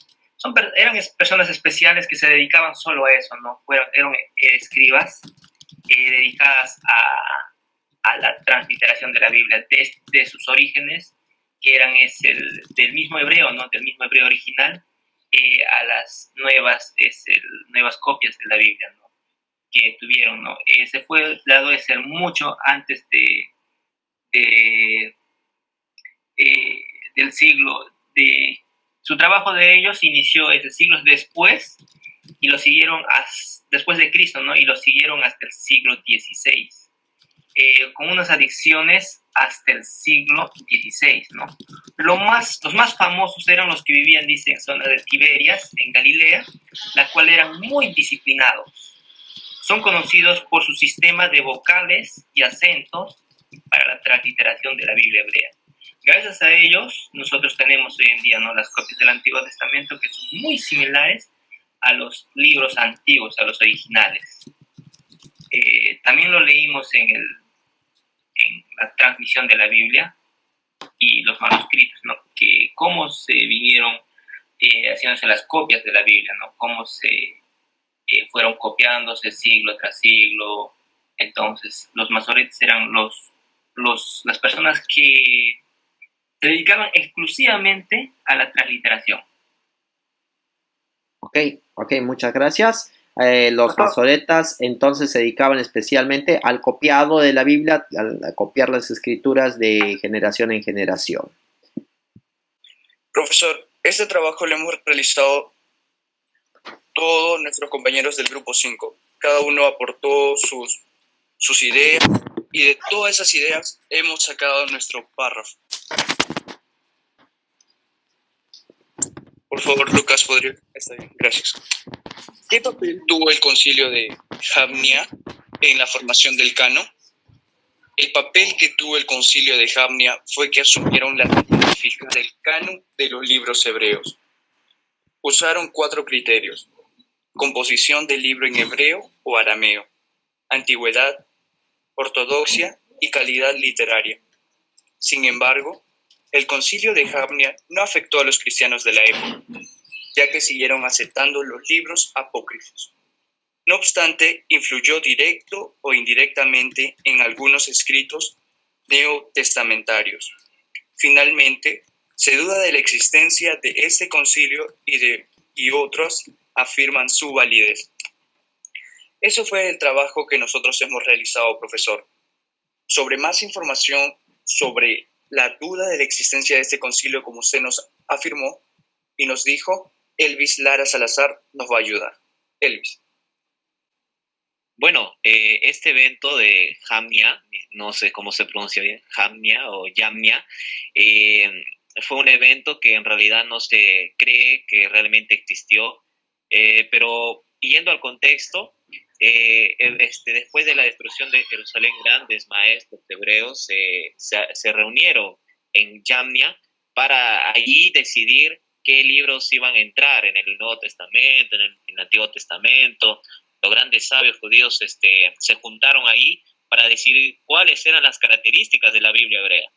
eran personas especiales que se dedicaban solo a eso, ¿no? Eran escribas dedicadas a la transliteración de la Biblia desde sus orígenes, que eran del mismo hebreo, ¿no? Del mismo hebreo original, a las nuevas copias de la Biblia, ¿no? Que tuvieron, ¿no? Se fue dado de ser mucho antes del siglo de... Su trabajo de ellos inició siglos después, y lo siguieron después de Cristo, ¿no? Y lo siguieron hasta el siglo XVI, con unas adicciones hasta el siglo XVI, ¿no? Los más famosos eran los que vivían, dice, en zona de Tiberias, en Galilea, la cual eran muy disciplinados. Son conocidos por su sistema de vocales y acentos para la transliteración de la Biblia hebrea. Gracias a ellos, nosotros tenemos hoy en día, ¿no?, las copias del Antiguo Testamento, que son muy similares a los libros antiguos, a los originales. También lo leímos en la transmisión de la Biblia y los manuscritos, ¿no?, que cómo se vinieron haciéndose las copias de la Biblia, ¿no?, cómo se fueron copiándose siglo tras siglo. Entonces, los masoretes eran las personas que se dedicaban exclusivamente a la transliteración. Ok, muchas gracias. Los masoretas entonces se dedicaban especialmente al copiado de la Biblia, a copiar las escrituras de generación en generación. Profesor, este trabajo lo hemos realizado todos nuestros compañeros del grupo 5. Cada uno aportó sus ideas, y de todas esas ideas hemos sacado nuestro párrafo. Por favor, Lucas, ¿podría? Está bien, gracias. ¿Qué papel tuvo el concilio de Jamnia en la formación del canon? El papel que tuvo el concilio de Jamnia fue que asumieron la tarea de fijar el canon de los libros hebreos. Usaron 4 criterios: composición del libro en hebreo o arameo, antigüedad, ortodoxia y calidad literaria. Sin embargo, el concilio de Jamnia no afectó a los cristianos de la época, ya que siguieron aceptando los libros apócrifos. No obstante, influyó directo o indirectamente en algunos escritos neotestamentarios. Finalmente, se duda de la existencia de este concilio y otros afirman su validez. Eso fue el trabajo que nosotros hemos realizado, profesor. Sobre más información sobre la duda de la existencia de este concilio, como usted nos afirmó y nos dijo, Elvis Lara Salazar nos va a ayudar. Elvis. Bueno, este evento de Jamnia, no sé cómo se pronuncia bien, Jamnia o Yamnia, fue un evento que en realidad no se cree que realmente existió, pero yendo al contexto, después de la destrucción de Jerusalén, grandes maestros hebreos se reunieron en Yamnia para allí decidir qué libros iban a entrar en el Nuevo Testamento, en el Antiguo Testamento. Los grandes sabios judíos se juntaron ahí para decidir cuáles eran las características de la Biblia hebrea.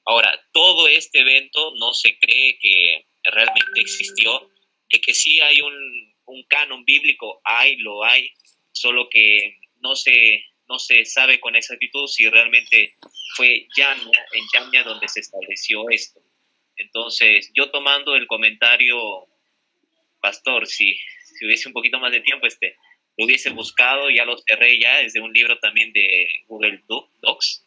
Ahora, todo este evento no se cree que realmente existió, de que sí hay un canon bíblico, lo hay, solo que no se sabe con exactitud si realmente fue en Yamnia donde se estableció esto. Entonces, yo tomando el comentario, Pastor, si hubiese un poquito más de tiempo, lo hubiese buscado, ya lo cerré ya, es de un libro también de Google Books,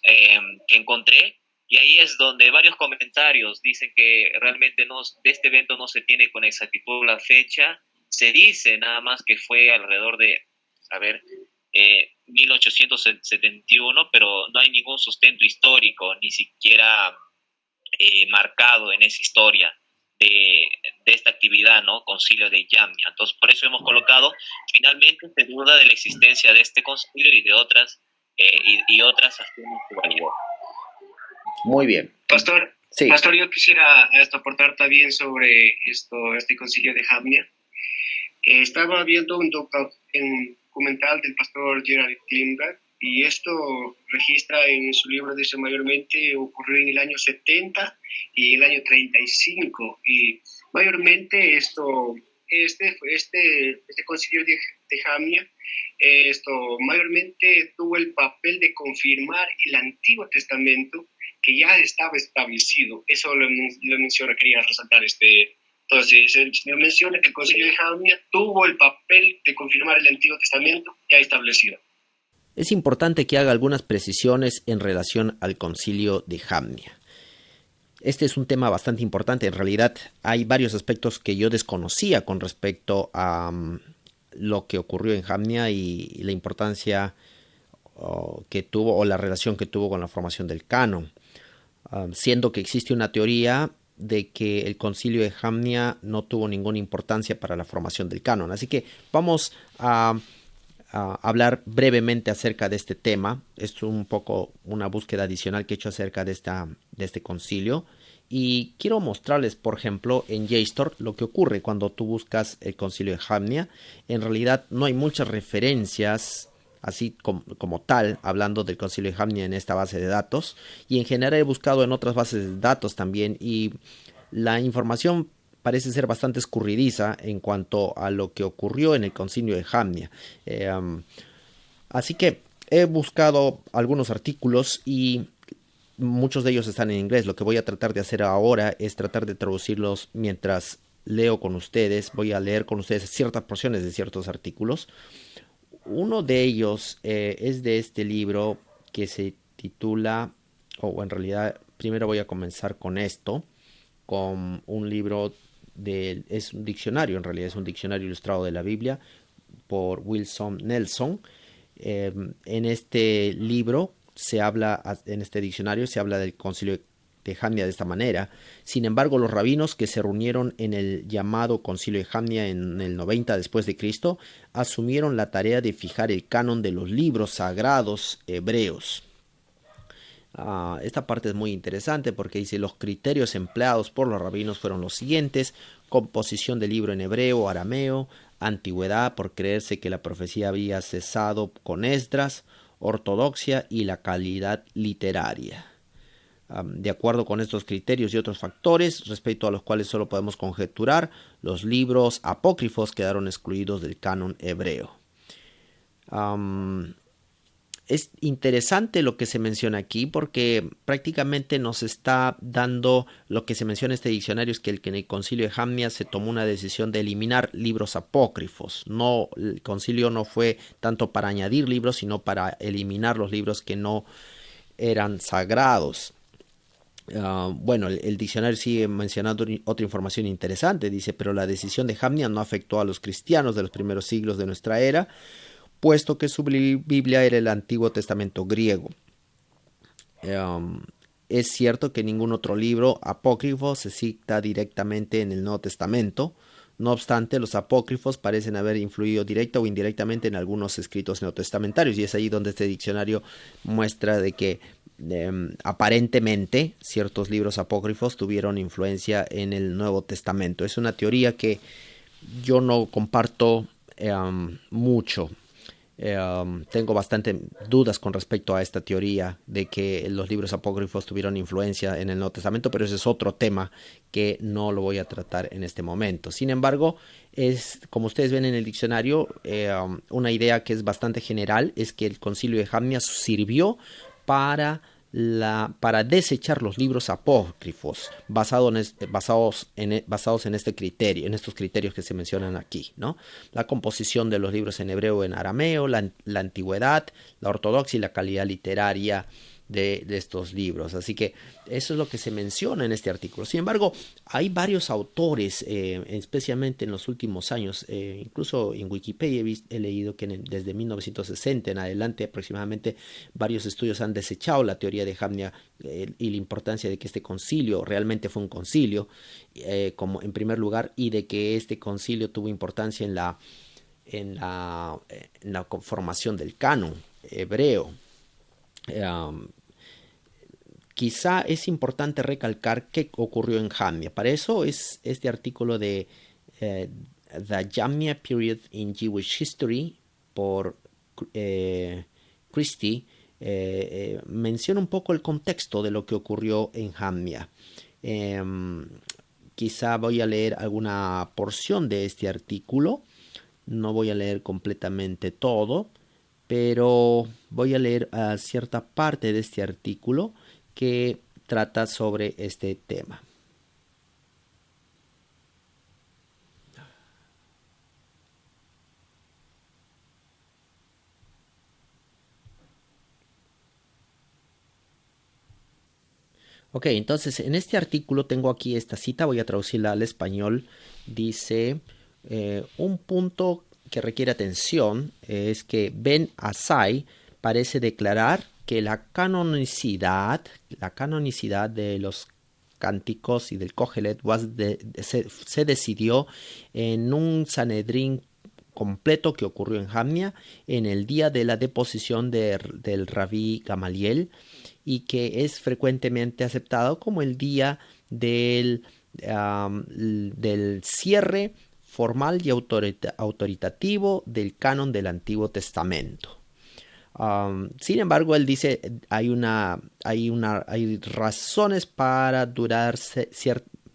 que encontré, y ahí es donde varios comentarios dicen que realmente de este evento no se tiene con exactitud la fecha. Se dice nada más que fue alrededor de, 1871, pero no hay ningún sustento histórico, ni siquiera marcado en esa historia de esta actividad, ¿no? Concilio de Yamnia. Entonces, por eso hemos colocado, finalmente se duda de la existencia de este concilio y de otras afirman su validez. Muy bien. Pastor, Sí. Pastor, yo quisiera aportar también sobre este concilio de Jamnia. Estaba viendo un documental del pastor Gerald Klimberg, y esto registra en su libro, dice, mayormente ocurrió en el año 70 y en el año 35, y mayormente este concilio de Jamnia, mayormente tuvo el papel de confirmar el Antiguo Testamento que ya estaba establecido. Eso lo menciona, quería resaltar. Entonces, el Señor menciona que el concilio de Jamnia tuvo el papel de confirmar el Antiguo Testamento ya establecido. Es importante que haga algunas precisiones en relación al concilio de Jamnia. Este es un tema bastante importante. En realidad hay varios aspectos que yo desconocía con respecto a lo que ocurrió en Jamnia y la importancia que tuvo, o la relación que tuvo con la formación del canon. Siendo que existe una teoría de que el concilio de Jamnia no tuvo ninguna importancia para la formación del canon. Así que vamos a hablar brevemente acerca de este tema. Es un poco una búsqueda adicional que he hecho acerca de este concilio, y quiero mostrarles, por ejemplo, en JSTOR lo que ocurre cuando tú buscas el concilio de Jamnia. En realidad no hay muchas referencias así como tal hablando del concilio de Jamnia en esta base de datos, y en general he buscado en otras bases de datos también, y la información parece ser bastante escurridiza en cuanto a lo que ocurrió en el concilio de Jamnia. Así que he buscado algunos artículos y muchos de ellos están en inglés. Lo que voy a tratar de hacer ahora es tratar de traducirlos mientras leo con ustedes. Voy a leer con ustedes ciertas porciones de ciertos artículos. Uno de ellos es de este libro que se titula, en realidad primero voy a comenzar con esto, con un libro es un diccionario, en realidad es un diccionario ilustrado de la Biblia por Wilson Nelson. En este libro en este diccionario se habla del concilio de Jamnia de esta manera. Sin embargo, los rabinos que se reunieron en el llamado Concilio de Jamnia en el 90 después de Cristo asumieron la tarea de fijar el canon de los libros sagrados hebreos. Esta parte es muy interesante porque dice: los criterios empleados por los rabinos fueron los siguientes: composición del libro en hebreo, arameo, antigüedad por creerse que la profecía había cesado con Esdras, ortodoxia y la calidad literaria. De acuerdo con estos criterios y otros factores, respecto a los cuales solo podemos conjeturar, los libros apócrifos quedaron excluidos del canon hebreo. Es interesante lo que se menciona aquí porque prácticamente nos está dando lo que se menciona en este diccionario, es que en el concilio de Jamnia se tomó una decisión de eliminar libros apócrifos. No, el concilio no fue tanto para añadir libros, sino para eliminar los libros que no eran sagrados. Bueno, el diccionario sigue mencionando otra información interesante. Dice: pero la decisión de Jamnia no afectó a los cristianos de los primeros siglos de nuestra era, puesto que su Biblia era el Antiguo Testamento griego. Es cierto que ningún otro libro apócrifo se cita directamente en el Nuevo Testamento. No obstante, los apócrifos parecen haber influido directa o indirectamente en algunos escritos neotestamentarios, y es ahí donde este diccionario muestra de que aparentemente ciertos libros apócrifos tuvieron influencia en el Nuevo Testamento. Es una teoría que yo no comparto mucho. Tengo bastante dudas con respecto a esta teoría de que los libros apócrifos tuvieron influencia en el Nuevo Testamento, pero ese es otro tema que no lo voy a tratar en este momento. Sin embargo, como ustedes ven en el diccionario, una idea que es bastante general es que el concilio de Jamnia sirvió para desechar los libros apócrifos basados en este criterio, en estos criterios que se mencionan aquí, ¿no? La composición de los libros en hebreo o en arameo, la antigüedad, la ortodoxia y la calidad literaria de estos libros. Así que eso es lo que se menciona en este artículo. Sin embargo, hay varios autores, especialmente en los últimos años, incluso en Wikipedia he leído que desde 1960 en adelante aproximadamente varios estudios han desechado la teoría de Jamnia y la importancia de que este concilio realmente fue un concilio, como en primer lugar, y de que este concilio tuvo importancia en la conformación del canon hebreo. Quizá es importante recalcar qué ocurrió en Jamnia. Para eso es este artículo de The Jamnia Period in Jewish History por Christie. Menciona un poco el contexto de lo que ocurrió en Jamnia. Quizá voy a leer alguna porción de este artículo. No voy a leer completamente todo, pero voy a leer cierta parte de este artículo que trata sobre este tema. Ok, entonces en este artículo tengo aquí esta cita, voy a traducirla al español. Dice, un punto que requiere atención es que Ben Asai parece declarar que la canonicidad de los cánticos y del Kohelet se decidió en un Sanedrín completo que ocurrió en Jamnia en el día de la deposición del Rabí Gamaliel, y que es frecuentemente aceptado como el día del cierre formal y autoritativo del canon del Antiguo Testamento. Sin embargo, él dice hay razones para dudar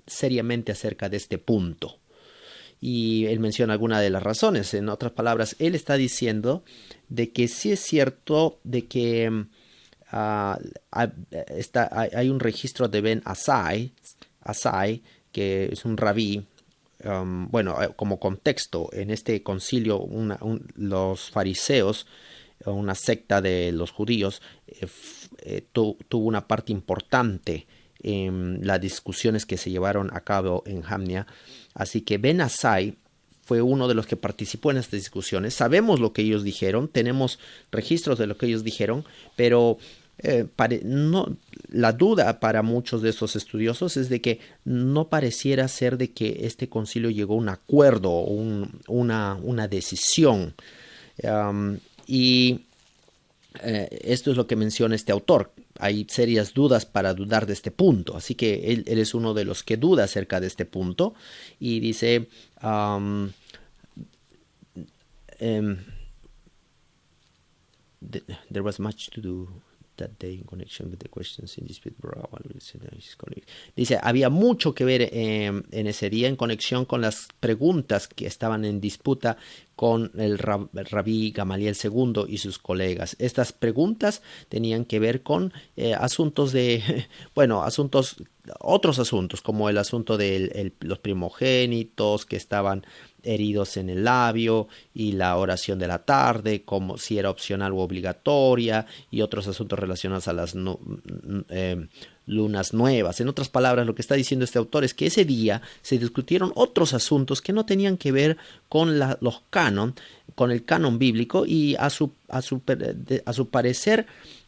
seriamente acerca de este punto. Y él menciona algunas de las razones. En otras palabras, él está diciendo de que sí es cierto de que hay un registro de Ben Asai, que es un rabí. Como contexto, en este concilio los fariseos, una secta de los judíos, tuvo una parte importante en las discusiones que se llevaron a cabo en Jamnia. Así que Ben Asai fue uno de los que participó en estas discusiones. Sabemos lo que ellos dijeron, tenemos registros de lo que ellos dijeron, pero la duda para muchos de estos estudiosos es de que no pareciera ser de que este concilio llegó a un acuerdo o una decisión. Y esto es lo que menciona este autor. Hay serias dudas para dudar de este punto. Así que él es uno de los que duda acerca de este punto. Y dice... there was much to do that day in connection with the questions in dispute. Dice, había mucho que ver en ese día en conexión con las preguntas que estaban en disputa con el rabí Gamaliel II y sus colegas. Estas preguntas tenían que ver con asuntos de, bueno, otros asuntos, como el asunto de los primogénitos que estaban heridos en el labio y la oración de la tarde, como si era opcional o obligatoria, y otros asuntos relacionados a las lunas nuevas. En otras palabras, lo que está diciendo este autor es que ese día se discutieron otros asuntos que no tenían que ver con con el canon bíblico, y a su parecer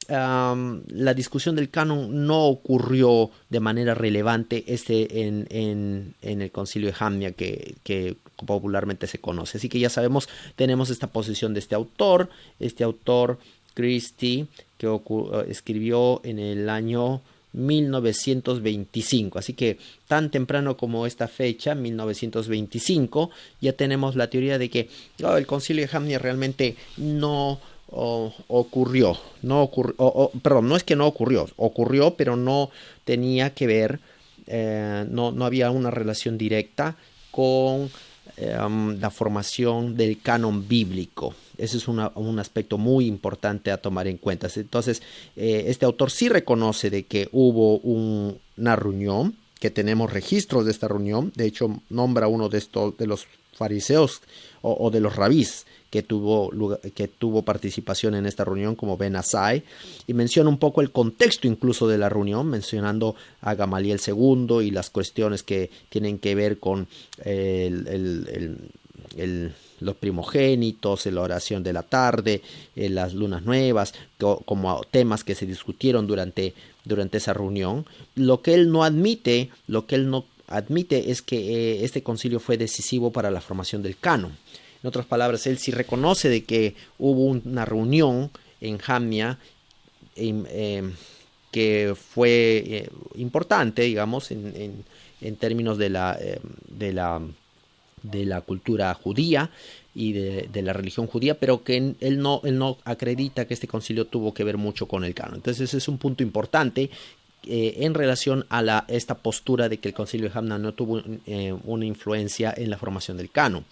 la discusión del canon no ocurrió de manera relevante en el concilio de Jamnia que popularmente se conoce. Así que ya sabemos, tenemos esta posición de este autor Christie, que escribió en el año 1925, así que tan temprano como esta fecha, 1925, ya tenemos la teoría de que el concilio de Jamnia realmente no ocurrió, perdón, no es que no ocurrió, pero no tenía que ver, no había una relación directa con la formación del canon bíblico. Ese es un aspecto muy importante a tomar en cuenta. Entonces, este autor sí reconoce de que hubo una reunión, que tenemos registros de esta reunión. De hecho, nombra uno de los fariseos o de los rabís que tuvo participación en esta reunión, como Ben Asai, y menciona un poco el contexto incluso de la reunión, mencionando a Gamaliel II y las cuestiones que tienen que ver con los primogénitos, la oración de la tarde, las lunas nuevas, como temas que se discutieron durante esa reunión. Lo que él no admite es que este concilio fue decisivo para la formación del canon. En otras palabras, él sí reconoce de que hubo una reunión en Jamnia que fue importante, digamos, en términos de la cultura judía y de la religión judía, pero que él no acredita que este concilio tuvo que ver mucho con el canon. Entonces ese es un punto importante en relación a esta postura de que el concilio de Jamnia no tuvo una influencia en la formación del canon.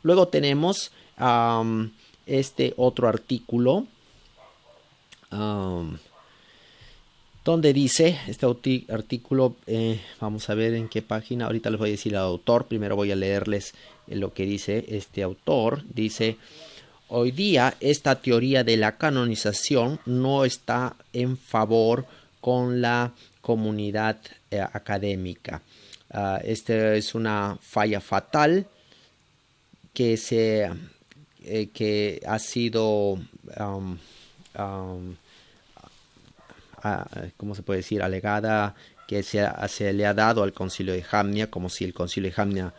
Luego tenemos este otro artículo donde dice, este artículo, vamos a ver en qué página, ahorita les voy a decir al autor, primero voy a leerles lo que dice este autor. Dice: hoy día esta teoría de la canonización no está en favor con la comunidad académica. Esta es una falla fatal que ha sido ¿cómo se puede decir? Alegada, que se le ha dado al concilio de Jamnia, como si el concilio de Jamnia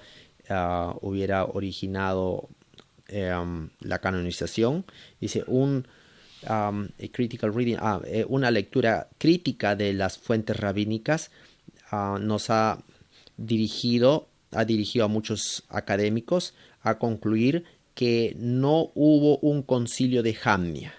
hubiera originado la canonización. Dice critical reading, una lectura crítica de las fuentes rabínicas nos ha dirigido a muchos académicos a concluir que no hubo un concilio de Jamnia.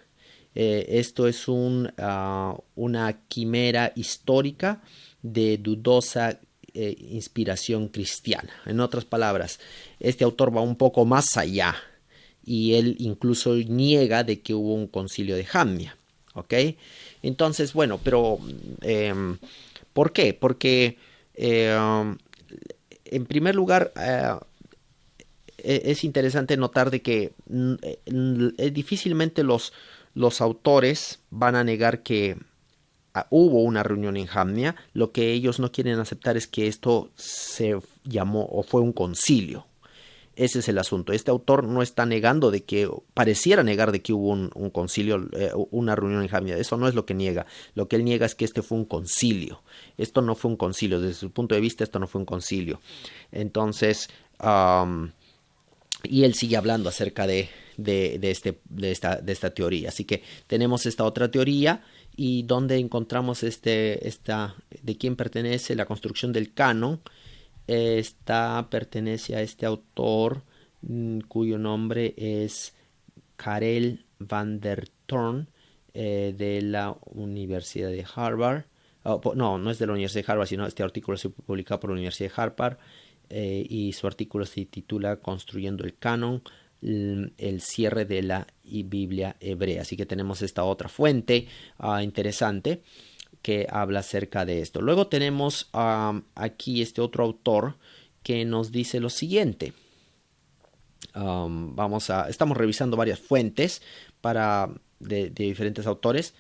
Esto es una quimera histórica de dudosa inspiración cristiana. En otras palabras, este autor va un poco más allá y él incluso niega de que hubo un concilio de Jamnia. ¿Ok? Entonces, bueno, pero ¿por qué? Porque en primer lugar es interesante notar de que difícilmente los autores van a negar que hubo una reunión en Jamnia. Lo que ellos no quieren aceptar es que esto se llamó o fue un concilio. Ese es el asunto. Este autor no está negando de que, pareciera negar de que hubo un concilio, una reunión en Jamnia. Eso no es lo que niega. Lo que él niega es que este fue un concilio. Esto no fue un concilio. Desde su punto de vista, esto no fue un concilio. Entonces, y él sigue hablando acerca de esta teoría. Así que tenemos esta otra teoría. Y donde encontramos de quién pertenece la construcción del canon. Pertenece a este autor cuyo nombre es Karel van der Thorn, de la Universidad de Harvard. No es de la Universidad de Harvard, sino este artículo se publicado por la Universidad de Harvard, y su artículo se titula Construyendo el canon, el cierre de la Biblia hebrea. Así que tenemos esta otra fuente interesante que habla acerca de esto. Luego tenemos aquí este otro autor que nos dice lo siguiente. Estamos revisando varias fuentes de diferentes autores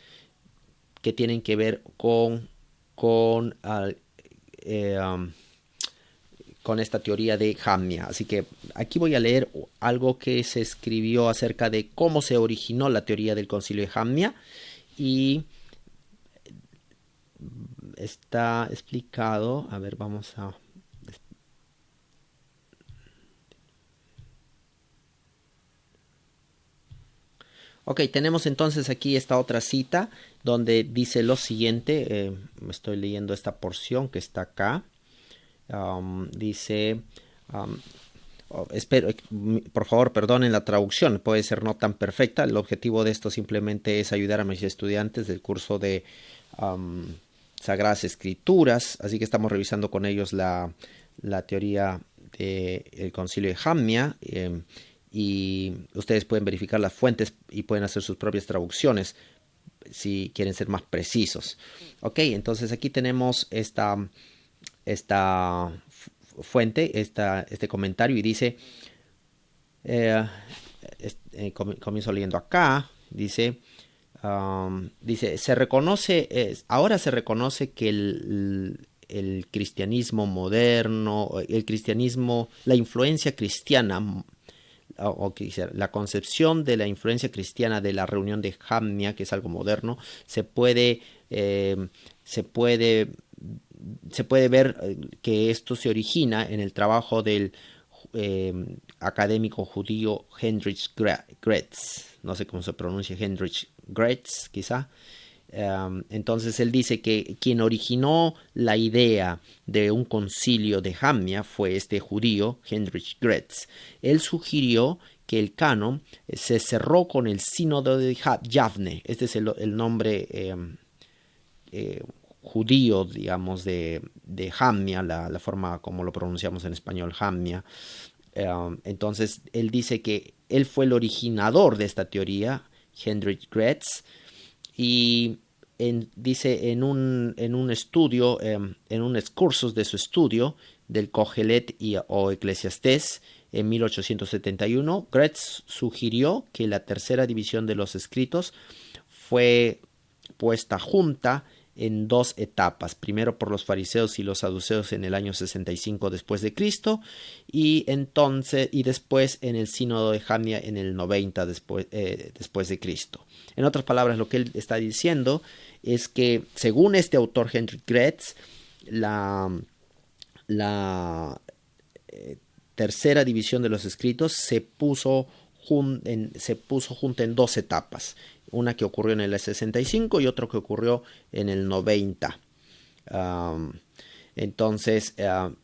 que tienen que ver con esta teoría de Jamnia. Así que aquí voy a leer algo que se escribió acerca de cómo se originó la teoría del concilio de Jamnia, y está explicado. A ver, vamos a... Ok, tenemos entonces aquí esta otra cita donde dice lo siguiente. Estoy leyendo esta porción que está acá. Dice... espero, por favor, perdonen la traducción, puede ser no tan perfecta. El objetivo de esto simplemente es ayudar a mis estudiantes del curso de Sagradas Escrituras, así que estamos revisando con ellos la teoría del concilio de Jamnia, y ustedes pueden verificar las fuentes y pueden hacer sus propias traducciones si quieren ser más precisos. Ok, entonces aquí tenemos esta fuente, este comentario, y dice, comienzo leyendo acá, dice, ahora se reconoce que el cristianismo moderno, la influencia cristiana, la concepción de la influencia cristiana de la reunión de Jamnia, que es algo moderno, se puede ver que esto se origina en el trabajo del académico judío Heinrich Graetz. No sé cómo se pronuncia, Heinrich Graetz, quizá. Entonces él dice que quien originó la idea de un concilio de Jamnia fue este judío, Heinrich Graetz. Él sugirió que el canon se cerró con el sínodo de Yavne. Este es el nombre judío, digamos, de Jamnia, la forma como lo pronunciamos en español, Jamnia. Entonces él dice que él fue el originador de esta teoría, Heinrich Graetz, y dice en un estudio, en un excursus de su estudio del Kohelet o Eclesiastés en 1871, Graetz sugirió que la tercera división de los escritos fue puesta junta en dos etapas, primero por los fariseos y los saduceos en el año 65 después de Cristo, y después en el sínodo de Jamnia en el 90 después de Cristo. En otras palabras, lo que él está diciendo es que, según este autor Heinrich Graetz, la tercera división de los escritos se puso junta en dos etapas, una que ocurrió en el 65 y otra que ocurrió en el 90. Entonces, él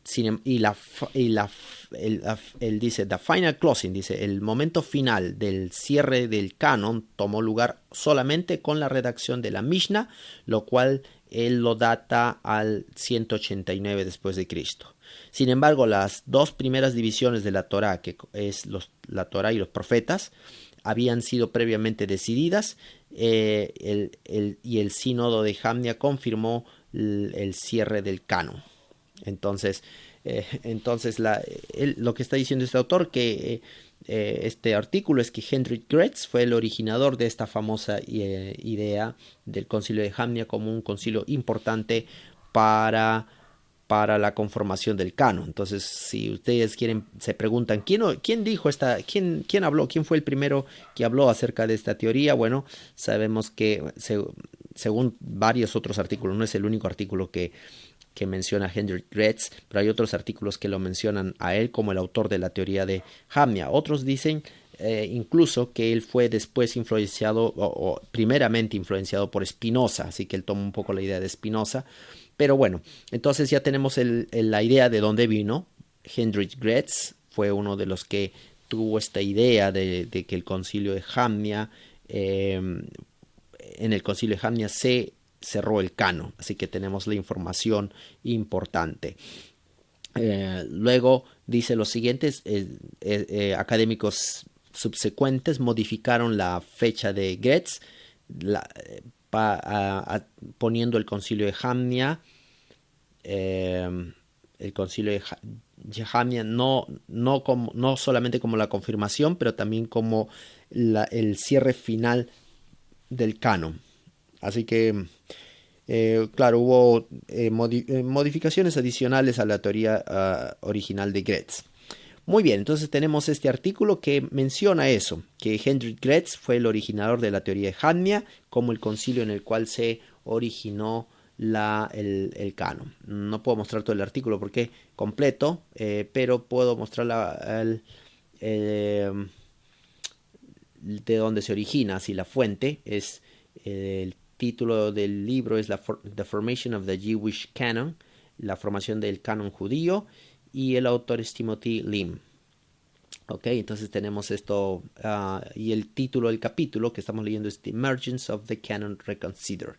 dice, the final closing, dice, el momento final del cierre del canon tomó lugar solamente con la redacción de la Mishnah, lo cual él lo data al 189 después de Cristo. Sin embargo, las dos primeras divisiones de la Torá, que es la Torá y los profetas, habían sido previamente decididas, y el sínodo de Jamnia confirmó el cierre del canon. Entonces lo que está diciendo este autor, que este artículo, es que Heinrich Graetz fue el originador de esta famosa idea del concilio de Jamnia como un concilio importante para para la conformación del canon. Entonces, si ustedes se preguntan quién dijo quién habló, quién fue el primero que habló acerca de esta teoría, bueno, sabemos que según varios otros artículos, no es el único artículo que menciona Hendrik Gretz, pero hay otros artículos que lo mencionan a él como el autor de la teoría de Jamnia. Otros dicen incluso que él fue después influenciado o primeramente influenciado por Spinoza, así que él toma un poco la idea de Spinoza. Pero bueno, entonces ya tenemos la idea de dónde vino. Hendrik Gretz fue uno de los que tuvo esta idea de que el concilio de Jamnia, en el concilio de Jamnia se cerró el canon, así que tenemos la información importante. Luego dice los siguientes académicos subsecuentes modificaron la fecha de Gretz, poniendo el concilio de Jamnia, no solamente como la confirmación, pero también como el cierre final del canon. Así que claro, hubo modificaciones adicionales a la teoría original de Gretz. Muy bien, entonces tenemos este artículo que menciona eso, que Hendrik Gretz fue el originador de la teoría de Jamnia como el concilio en el cual se originó el canon. No puedo mostrar todo el artículo porque completo, pero puedo mostrar de dónde se origina, si la fuente es el título del libro es The Formation of the Jewish Canon, la formación del canon judío, y el autor es Timothy Lim. Ok, entonces tenemos esto, y el título del capítulo que estamos leyendo es The Emergence of the Canon Reconsidered,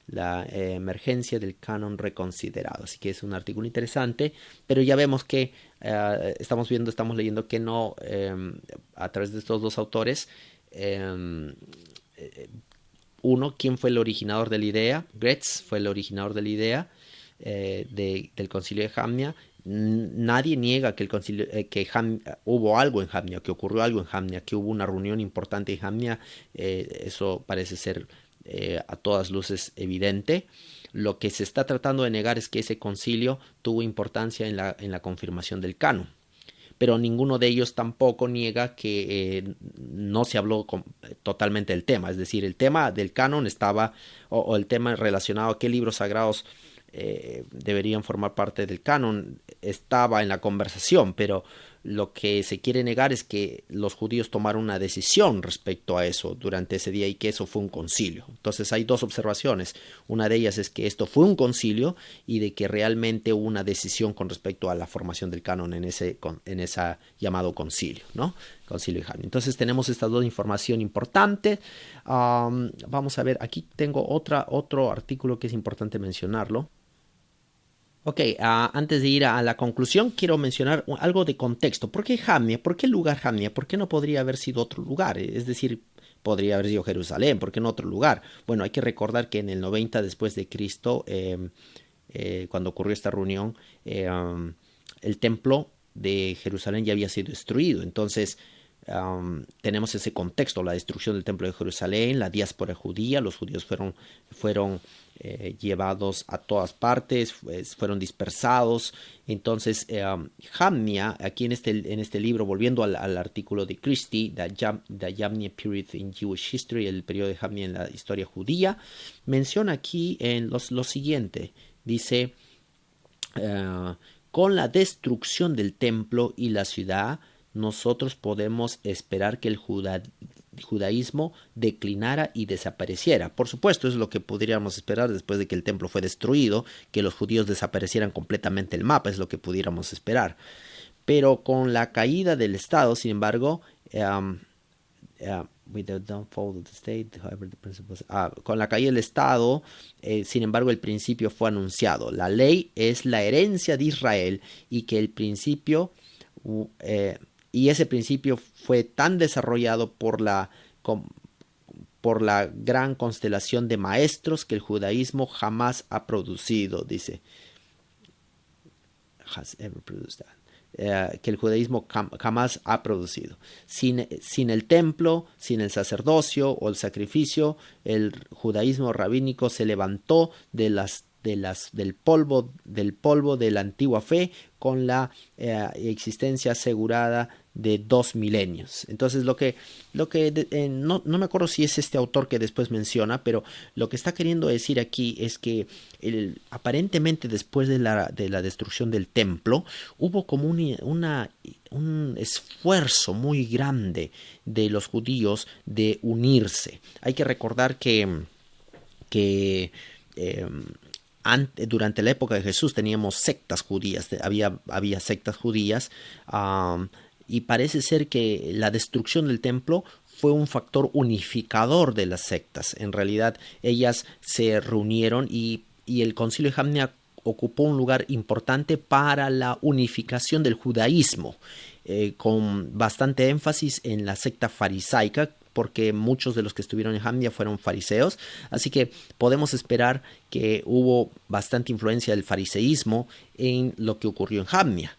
la emergencia del canon reconsiderado. Así que es un artículo interesante, pero ya vemos que estamos leyendo que no, a través de estos dos autores, uno, ¿quién fue el originador de la idea? Gretz fue el originador de la idea del concilio de Jamnia. Nadie niega que hubo algo en Jamnia, que ocurrió algo en Jamnia, que hubo una reunión importante en Jamnia. Eso parece ser a todas luces evidente. Lo que se está tratando de negar es que ese concilio tuvo importancia en la confirmación del canon. Pero ninguno de ellos tampoco niega que no se habló totalmente del tema. Es decir, el tema del canon estaba, o el tema relacionado a qué libros sagrados deberían formar parte del canon, estaba en la conversación, pero lo que se quiere negar es que los judíos tomaron una decisión respecto a eso durante ese día y que eso fue un concilio. Entonces hay dos observaciones. Una de ellas es que esto fue un concilio y de que realmente hubo una decisión con respecto a la formación del canon en ese llamado concilio, ¿no? Concilio de Jamnia. Entonces tenemos estas dos información importantes. Vamos a ver, aquí tengo otro artículo que es importante mencionarlo. Ok, antes de ir a la conclusión, quiero mencionar algo de contexto. ¿Por qué Jamnia? ¿Por qué el lugar Jamnia? ¿Por qué no podría haber sido otro lugar? Es decir, podría haber sido Jerusalén. ¿Por qué no otro lugar? Bueno, hay que recordar que en el 90 después de Cristo, cuando ocurrió esta reunión, el templo de Jerusalén ya había sido destruido. Entonces, tenemos ese contexto, la destrucción del templo de Jerusalén, la diáspora judía, los judíos fueron llevados a todas partes, fueron dispersados. Entonces Jamnia, aquí en este libro, volviendo al artículo de Christie, The Jamnia Period in Jewish History, el periodo de Jamnia en la historia judía, menciona aquí lo siguiente, dice, con la destrucción del templo y la ciudad, nosotros podemos esperar que el judaísmo declinara y desapareciera. Por supuesto, es lo que podríamos esperar después de que el templo fue destruido, que los judíos desaparecieran completamente del mapa, es lo que pudiéramos esperar. Pero con la caída del Estado, sin embargo, con la caída del Estado, sin embargo, el principio fue anunciado. La ley es la herencia de Israel y que el principio... y ese principio fue tan desarrollado por la gran constelación de maestros que el judaísmo jamás ha producido, dice. Que el judaísmo jamás ha producido. Sin el templo, sin el sacerdocio o el sacrificio, el judaísmo rabínico se levantó de las del polvo de la antigua fe con la existencia asegurada de 2 milenios. Entonces no me acuerdo si es este autor que después menciona, pero lo que está queriendo decir aquí es que aparentemente después de la destrucción del templo hubo como un esfuerzo muy grande de los judíos de unirse. Hay que recordar que durante la época de Jesús teníamos sectas judías, había sectas judías, y parece ser que la destrucción del templo fue un factor unificador de las sectas. En realidad ellas se reunieron y el concilio de Jamnia ocupó un lugar importante para la unificación del judaísmo, con bastante énfasis en la secta farisaica, porque muchos de los que estuvieron en Jamnia fueron fariseos, así que podemos esperar que hubo bastante influencia del fariseísmo en lo que ocurrió en Jamnia.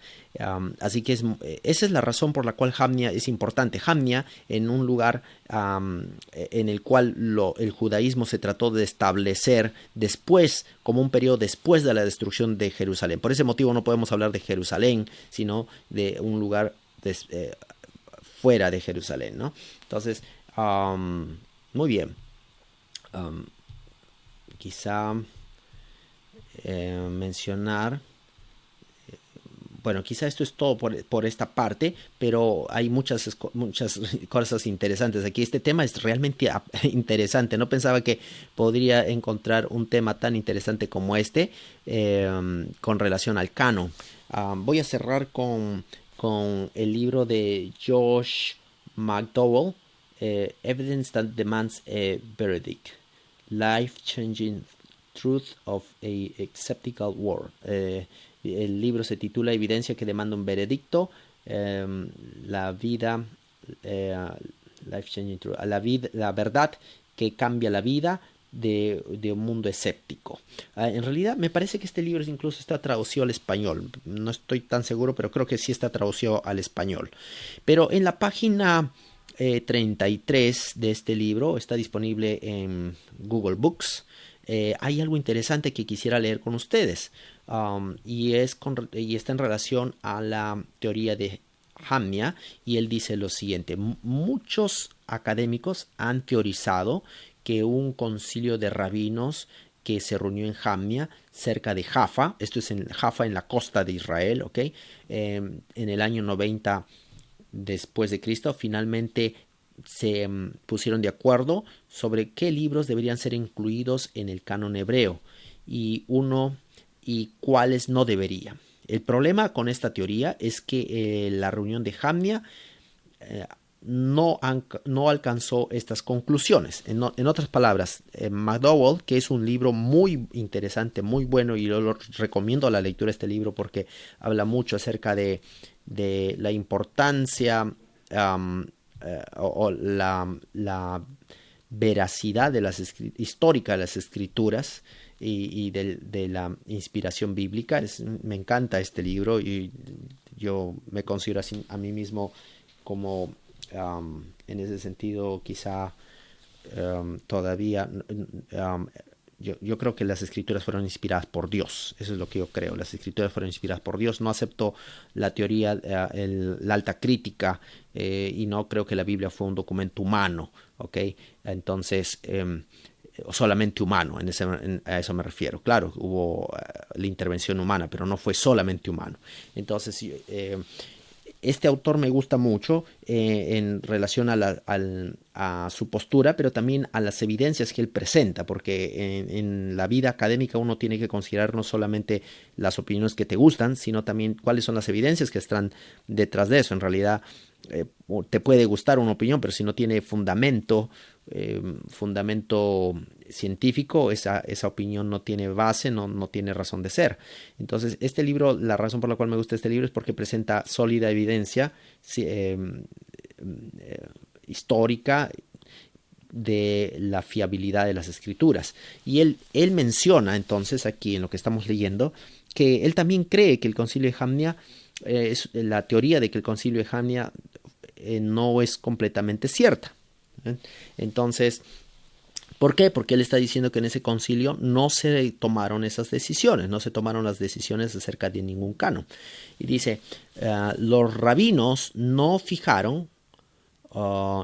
Así que esa es la razón por la cual Jamnia es importante. Jamnia, en un lugar en el cual el judaísmo se trató de establecer después, como un periodo después de la destrucción de Jerusalén. Por ese motivo no podemos hablar de Jerusalén, sino de un lugar fuera de Jerusalén, ¿no? Entonces, muy bien. Quizá mencionar, bueno, quizá esto es todo por esta parte, pero hay muchas cosas interesantes aquí. Este tema es realmente interesante. No pensaba que podría encontrar un tema tan interesante como este con relación al canon. Voy a cerrar con el libro de Josh McDowell, Evidence That Demands a Verdict, Life-Changing Truth of a Skeptical World. El libro se titula Evidencia que demanda un veredicto, la verdad que cambia la vida de un mundo escéptico. En realidad me parece que este libro incluso está traducido al español. No estoy tan seguro, pero creo que sí está traducido al español. Pero en la página 33 de este libro está disponible en Google Books. Hay algo interesante que quisiera leer con ustedes, y está en relación a la teoría de Jamnia, y él dice lo siguiente: muchos académicos han teorizado que un concilio de rabinos que se reunió en Jamnia, cerca de Jaffa, esto es en Jaffa, en la costa de Israel, en el año 90 después de Cristo, finalmente se pusieron de acuerdo sobre qué libros deberían ser incluidos en el canon hebreo y cuáles no deberían. El problema con esta teoría es que la reunión de Jamnia no alcanzó estas conclusiones. En otras palabras, McDowell, que es un libro muy interesante, muy bueno, y yo lo recomiendo a la lectura de este libro porque habla mucho acerca de la importancia o la veracidad histórica de las escrituras y de la inspiración bíblica. Me encanta este libro y yo me considero así a mí mismo como en ese sentido quizá todavía yo creo que las escrituras fueron inspiradas por Dios. Eso es lo que yo creo. Las escrituras fueron inspiradas por Dios. No acepto la teoría, la alta crítica, y no creo que la Biblia fue un documento humano, ¿ok? Entonces, solamente humano, a eso me refiero. Claro, hubo la intervención humana, pero no fue solamente humano. Entonces, este autor me gusta mucho en relación a su postura, pero también a las evidencias que él presenta, porque en la vida académica uno tiene que considerar no solamente las opiniones que te gustan, sino también cuáles son las evidencias que están detrás de eso. En realidad te puede gustar una opinión, pero si no tiene fundamento científico, esa opinión no tiene base, no tiene razón de ser. Entonces, este libro, la razón por la cual me gusta este libro es porque presenta sólida evidencia histórica de la fiabilidad de las escrituras. Y él menciona entonces aquí en lo que estamos leyendo que él también cree que el concilio de Jamnia, la teoría de que el concilio de Jamnia no es completamente cierta. Entonces, ¿Por qué? Porque él está diciendo que en ese concilio no se tomaron esas decisiones, no se tomaron las decisiones acerca de ningún canon. Y dice, los rabinos no fijaron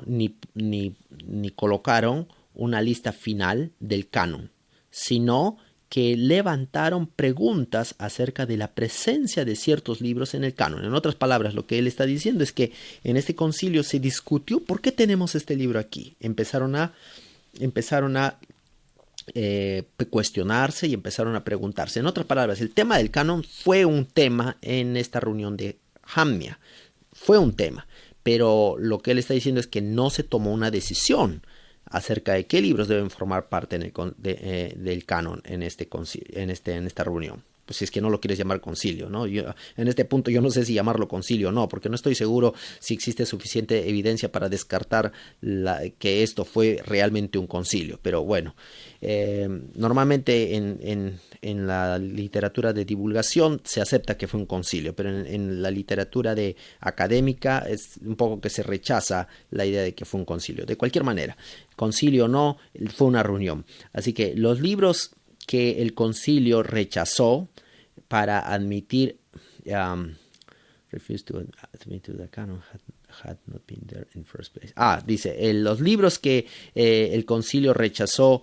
ni colocaron una lista final del canon, sino que levantaron preguntas acerca de la presencia de ciertos libros en el canon. En otras palabras, lo que él está diciendo es que en este concilio se discutió por qué tenemos este libro aquí. Empezaron a cuestionarse y empezaron a preguntarse. En otras palabras, el tema del canon fue un tema en esta reunión de Jamnia. Fue un tema, pero lo que él está diciendo es que no se tomó una decisión acerca de qué libros deben formar parte del canon en esta reunión. Pues si es que no lo quieres llamar concilio, ¿no? En este punto yo no sé si llamarlo concilio o no, porque no estoy seguro si existe suficiente evidencia para descartar que esto fue realmente un concilio. Pero bueno, normalmente en la literatura de divulgación se acepta que fue un concilio, pero en la literatura académica es un poco que se rechaza la idea de que fue un concilio. De cualquier manera, concilio o no, fue una reunión. Así que los libros que el concilio rechazó para admitir dice los libros que el concilio rechazó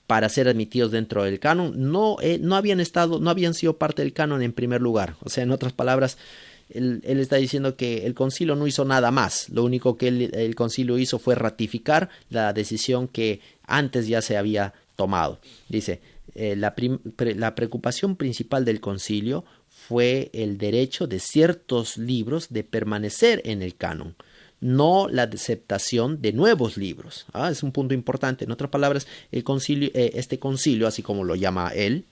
para ser admitidos dentro del canon no habían sido parte del canon en primer lugar. O sea, en otras palabras, él está diciendo que el concilio no hizo nada más. Lo único que el concilio hizo fue ratificar la decisión que antes ya se había tomado. Dice, la preocupación principal del concilio fue el derecho de ciertos libros de permanecer en el canon, no la aceptación de nuevos libros. Es un punto importante. En otras palabras, este concilio, así como lo llama él,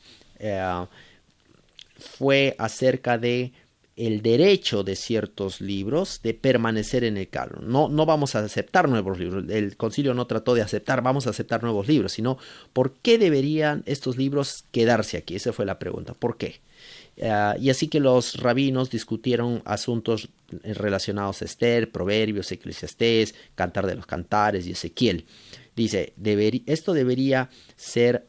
fue acerca de el derecho de ciertos libros de permanecer en el canon. No vamos a aceptar nuevos libros. El concilio no trató de vamos a aceptar nuevos libros, sino ¿por qué deberían estos libros quedarse aquí? Esa fue la pregunta. ¿Por qué? Y así que los rabinos discutieron asuntos relacionados a Esther, Proverbios, Eclesiastés, Cantar de los Cantares y Ezequiel. Dice, esto debería ser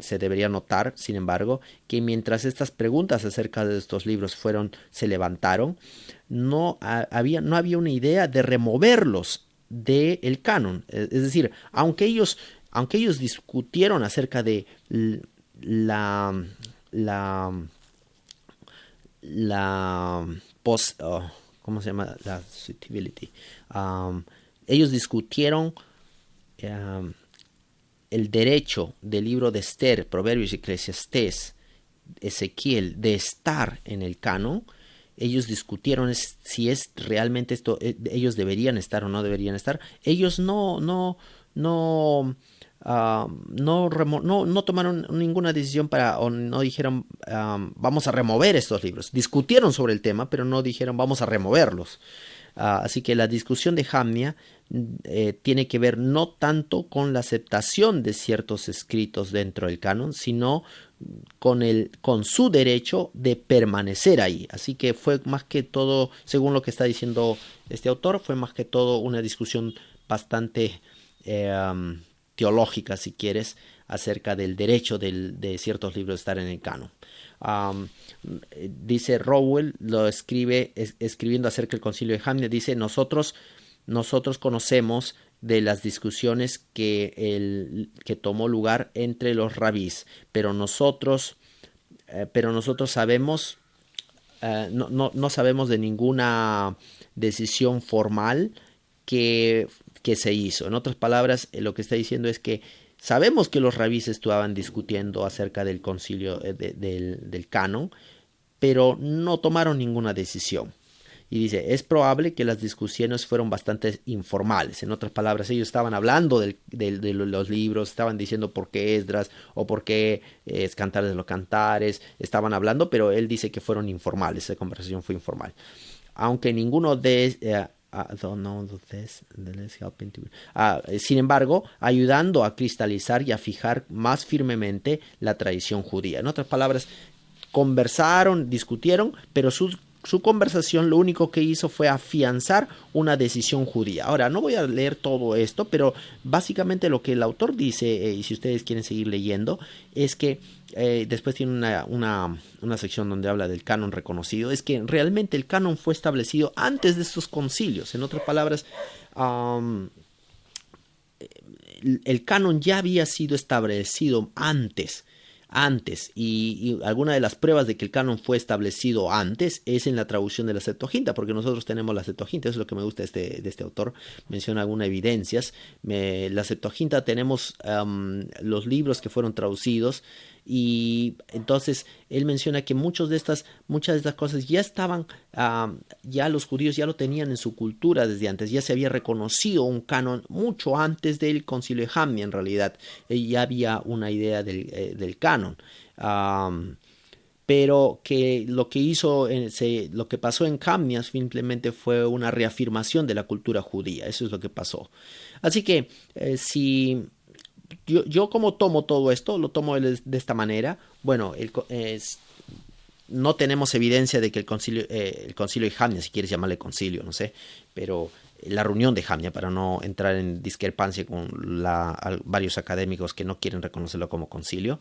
se debería notar, sin embargo, que mientras estas preguntas acerca de estos libros se levantaron, no había una idea de removerlos del canon. Es decir, aunque ellos discutieron acerca de ¿cómo se llama? La suitability. Ellos discutieron el derecho del libro de Esther, Proverbios, Eclesiastés, Ezequiel, de estar en el canon. Ellos discutieron si es realmente esto, ellos deberían estar o no deberían estar. Ellos no tomaron ninguna decisión o no dijeron vamos a remover estos libros. Discutieron sobre el tema, pero no dijeron vamos a removerlos. Así que la discusión de Jamnia tiene que ver no tanto con la aceptación de ciertos escritos dentro del canon, sino con su derecho de permanecer ahí. Así que fue más que todo, según lo que está diciendo este autor, fue más que todo una discusión bastante teológica, si quieres, acerca del derecho de ciertos libros de estar en el canon. Dice Rowell, lo escribe escribiendo acerca del concilio de Jamnia, dice, nosotros conocemos de las discusiones que tomó lugar entre los rabís, pero nosotros sabemos, no sabemos de ninguna decisión formal que se hizo. En otras palabras, lo que está diciendo es que sabemos que los rabís estaban discutiendo acerca del concilio del canon, pero no tomaron ninguna decisión. Y dice, es probable que las discusiones fueron bastante informales. En otras palabras, ellos estaban hablando de los libros, estaban diciendo por qué Esdras o por qué es Cantares de los Cantares, estaban hablando, pero él dice que fueron informales, esa conversación fue informal. Aunque ninguno de... sin embargo, ayudando a cristalizar y a fijar más firmemente la tradición judía. En otras palabras, conversaron, discutieron, pero sus su conversación lo único que hizo fue afianzar una decisión judía. Ahora, no voy a leer todo esto, pero básicamente lo que el autor dice, y si ustedes quieren seguir leyendo, es que después tiene una sección donde habla del canon reconocido, es que realmente el canon fue establecido antes de estos concilios. En otras palabras, el canon ya había sido establecido antes, y alguna de las pruebas de que el canon fue establecido antes es en la traducción de la Septuaginta, porque nosotros tenemos la Septuaginta. Eso es lo que me gusta de este autor, menciona algunas evidencias. La Septuaginta tenemos los libros que fueron traducidos, y entonces él menciona que muchas de estas cosas ya estaban, ya los judíos ya lo tenían en su cultura desde antes, ya se había reconocido un canon mucho antes del concilio de Jamnia. En realidad ya había una idea del canon, pero que lo que pasó en Jamnia simplemente fue una reafirmación de la cultura judía. Eso es lo que pasó. Así que si yo como tomo todo esto, lo tomo de esta manera. Bueno, no tenemos evidencia de que el concilio de Jamnia, si quieres llamarle concilio, no sé, pero la reunión de Jamnia, para no entrar en discrepancia con varios académicos que no quieren reconocerlo como concilio,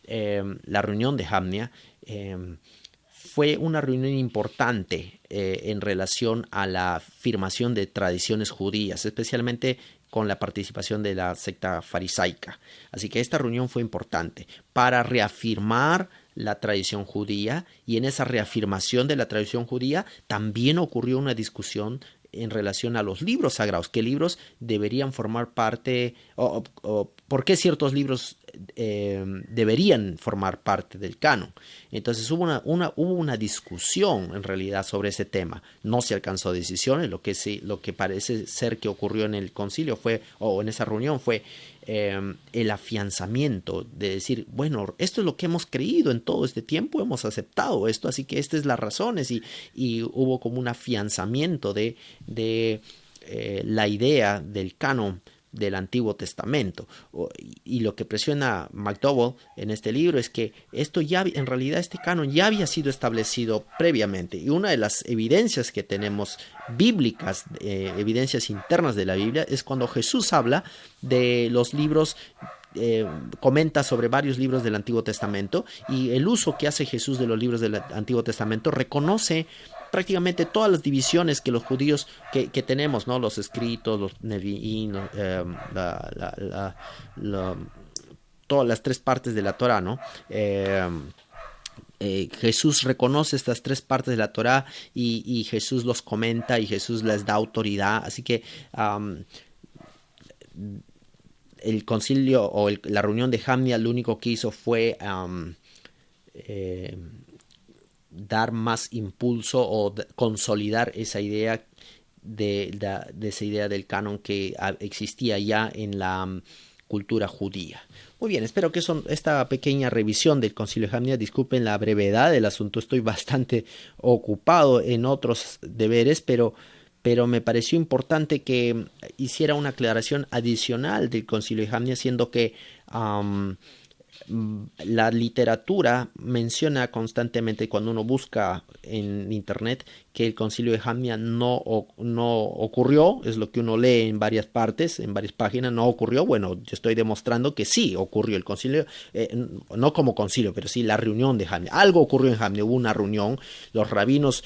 la reunión de Jamnia fue una reunión importante en relación a la afirmación de tradiciones judías, especialmente con la participación de la secta farisaica. Así que esta reunión fue importante para reafirmar la tradición judía, y en esa reafirmación de la tradición judía también ocurrió una discusión en relación a los libros sagrados, qué libros deberían formar parte, o por qué ciertos libros deberían formar parte del canon. Entonces hubo una discusión en realidad sobre ese tema. No se alcanzó a decisiones. Lo que parece ser que ocurrió en el concilio en esa reunión fue el afianzamiento de decir, bueno, esto es lo que hemos creído en todo este tiempo, hemos aceptado esto, así que estas son las razones, y hubo como un afianzamiento de la idea del canon del Antiguo Testamento. Y lo que presiona McDowell en este libro es que en realidad este canon ya había sido establecido previamente, y una de las evidencias que tenemos bíblicas, evidencias internas de la Biblia, es cuando Jesús habla de los libros, comenta sobre varios libros del Antiguo Testamento, y el uso que hace Jesús de los libros del Antiguo Testamento reconoce prácticamente todas las divisiones que los judíos que tenemos, ¿no? Los escritos, los Nevi'im, todas las tres partes de la Torá, ¿no? Jesús reconoce estas tres partes de la Torá, y Jesús los comenta, y Jesús les da autoridad. Así que el concilio o la reunión de Jamnia lo único que hizo fue dar más impulso o consolidar esa idea de esa idea del canon que existía ya en la cultura judía. Muy bien, espero que esta pequeña revisión del concilio de Jamnia, disculpen la brevedad del asunto, estoy bastante ocupado en otros deberes, pero me pareció importante que hiciera una aclaración adicional del concilio de Jamnia, siendo que la literatura menciona constantemente, cuando uno busca en internet, que el concilio de Jamnia no ocurrió. Es lo que uno lee en varias partes, en varias páginas. No ocurrió. Bueno, yo estoy demostrando que sí ocurrió el concilio, no como concilio, pero sí la reunión de Jamnia. Algo ocurrió en Jamnia, hubo una reunión, los rabinos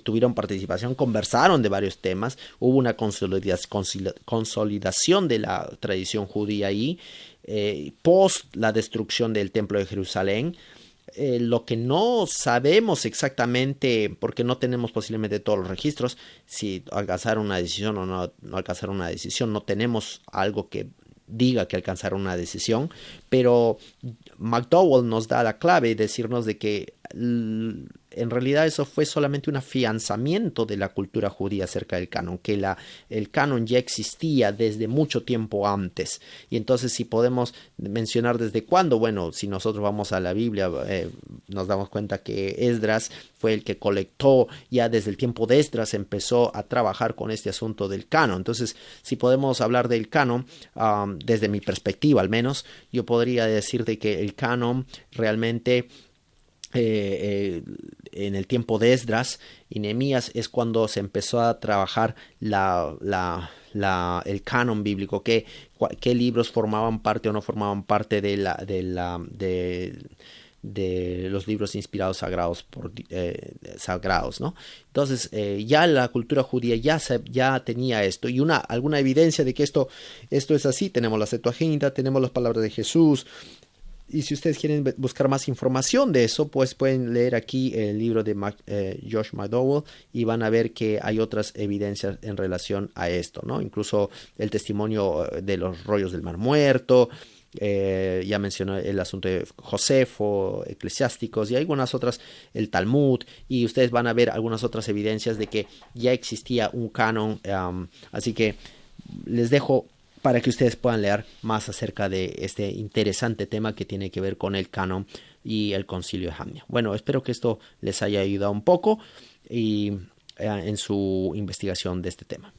tuvieron participación, conversaron de varios temas, hubo una consolidación de la tradición judía ahí, post la destrucción del templo de Jerusalén. Lo que no sabemos exactamente, porque no tenemos posiblemente todos los registros, si alcanzaron una decisión o no alcanzaron una decisión, no tenemos algo que diga que alcanzaron una decisión, pero McDowell nos da la clave, decirnos de que en realidad eso fue solamente un afianzamiento de la cultura judía acerca del canon, que el canon ya existía desde mucho tiempo antes. Y entonces, si podemos mencionar desde cuándo, bueno, si nosotros vamos a la Biblia, nos damos cuenta que Esdras fue el que colectó, ya desde el tiempo de Esdras empezó a trabajar con este asunto del canon. Entonces, si podemos hablar del canon, desde mi perspectiva al menos, yo podría decir de que el canon realmente en el tiempo de Esdras y Nehemías es cuando se empezó a trabajar el canon bíblico, qué libros formaban parte o no formaban parte de los libros inspirados sagrados, ¿no? Entonces ya la cultura judía ya tenía esto, y alguna evidencia de que esto es así. Tenemos la Septuaginta, tenemos las palabras de Jesús. Y si ustedes quieren buscar más información de eso, pues pueden leer aquí el libro de Josh McDowell, y van a ver que hay otras evidencias en relación a esto, ¿no? Incluso el testimonio de los rollos del Mar Muerto. Ya mencioné el asunto de Josefo, Eclesiásticos, y algunas otras, el Talmud, y ustedes van a ver algunas otras evidencias de que ya existía un canon. Así que les dejo para que ustedes puedan leer más acerca de este interesante tema que tiene que ver con el canon y el concilio de Jamnia. Bueno, espero que esto les haya ayudado un poco en su investigación de este tema.